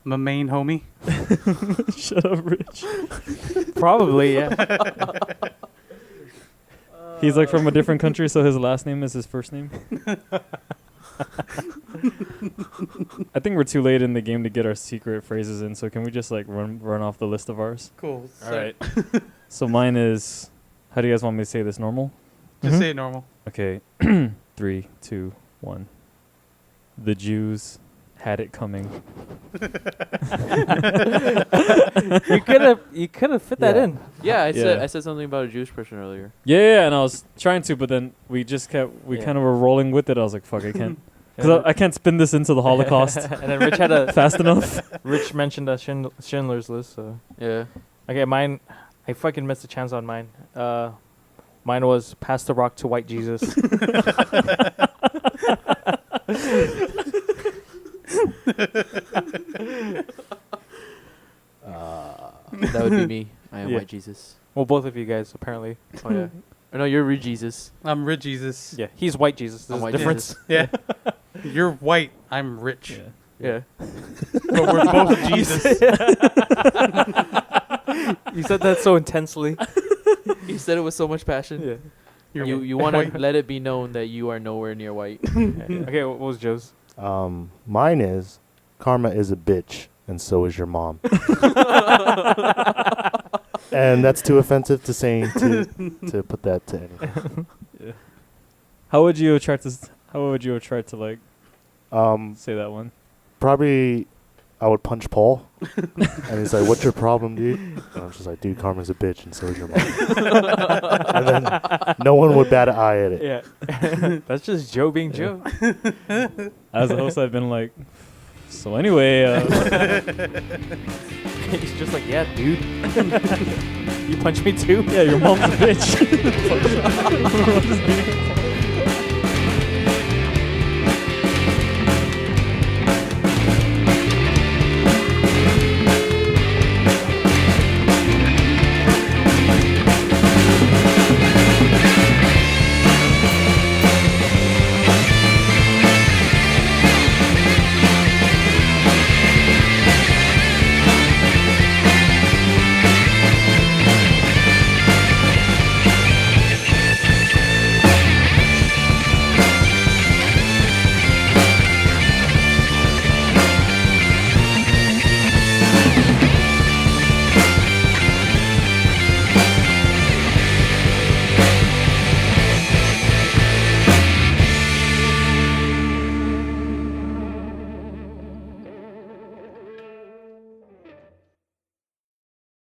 Mamaine Homie? Shut up, Rich. Probably, yeah. He's like from a different country, so his last name is his first name. I think we're too late in the game to get our secret phrases in, so can we just like run off the list of ours? Cool. All right. So mine is, how do you guys want me to say this? Normal? Just say it normal. Okay. 3, 2, 1. The Jews had it coming. You could have fit that Yeah. in. Yeah, Yeah. I said something about a Jewish person earlier. Yeah, and I was trying to, but then we just Yeah. kind of were rolling with it. I was like, fuck, I can't. Because I can't spin this into the Holocaust And then Rich had a fast enough. Rich mentioned a Schindler's List. So Yeah. okay, mine. I fucking missed a chance on mine. Mine was Pass the Rock to White Jesus. That would be me. I am Yeah. White Jesus. Well, both of you guys apparently. Oh, yeah. Or no, you're Rude Jesus. I'm Rich Jesus. Yeah, he's White Jesus. I'm There's a White difference. Yeah. You're white. I'm rich. Yeah. But we're both Jesus. You said that so intensely. You said it with so much passion. Yeah. You're You want to white. let it be known that you are nowhere near white. Okay, what was Joe's? Mine is karma is a bitch, and so is your mom. And that's too offensive to say to put that to anyone. How would you have tried to like say that one? Probably I would punch Paul, and he's like, "What's your problem, dude?" And I'm just like, "Dude, karma's a bitch, and so is your mom." And then no one would bat an eye at it. Yeah. That's just Joe being Joe. As a host, I've been like, so anyway, He's just like, yeah, dude. You punch me too? yeah, your mom's a bitch.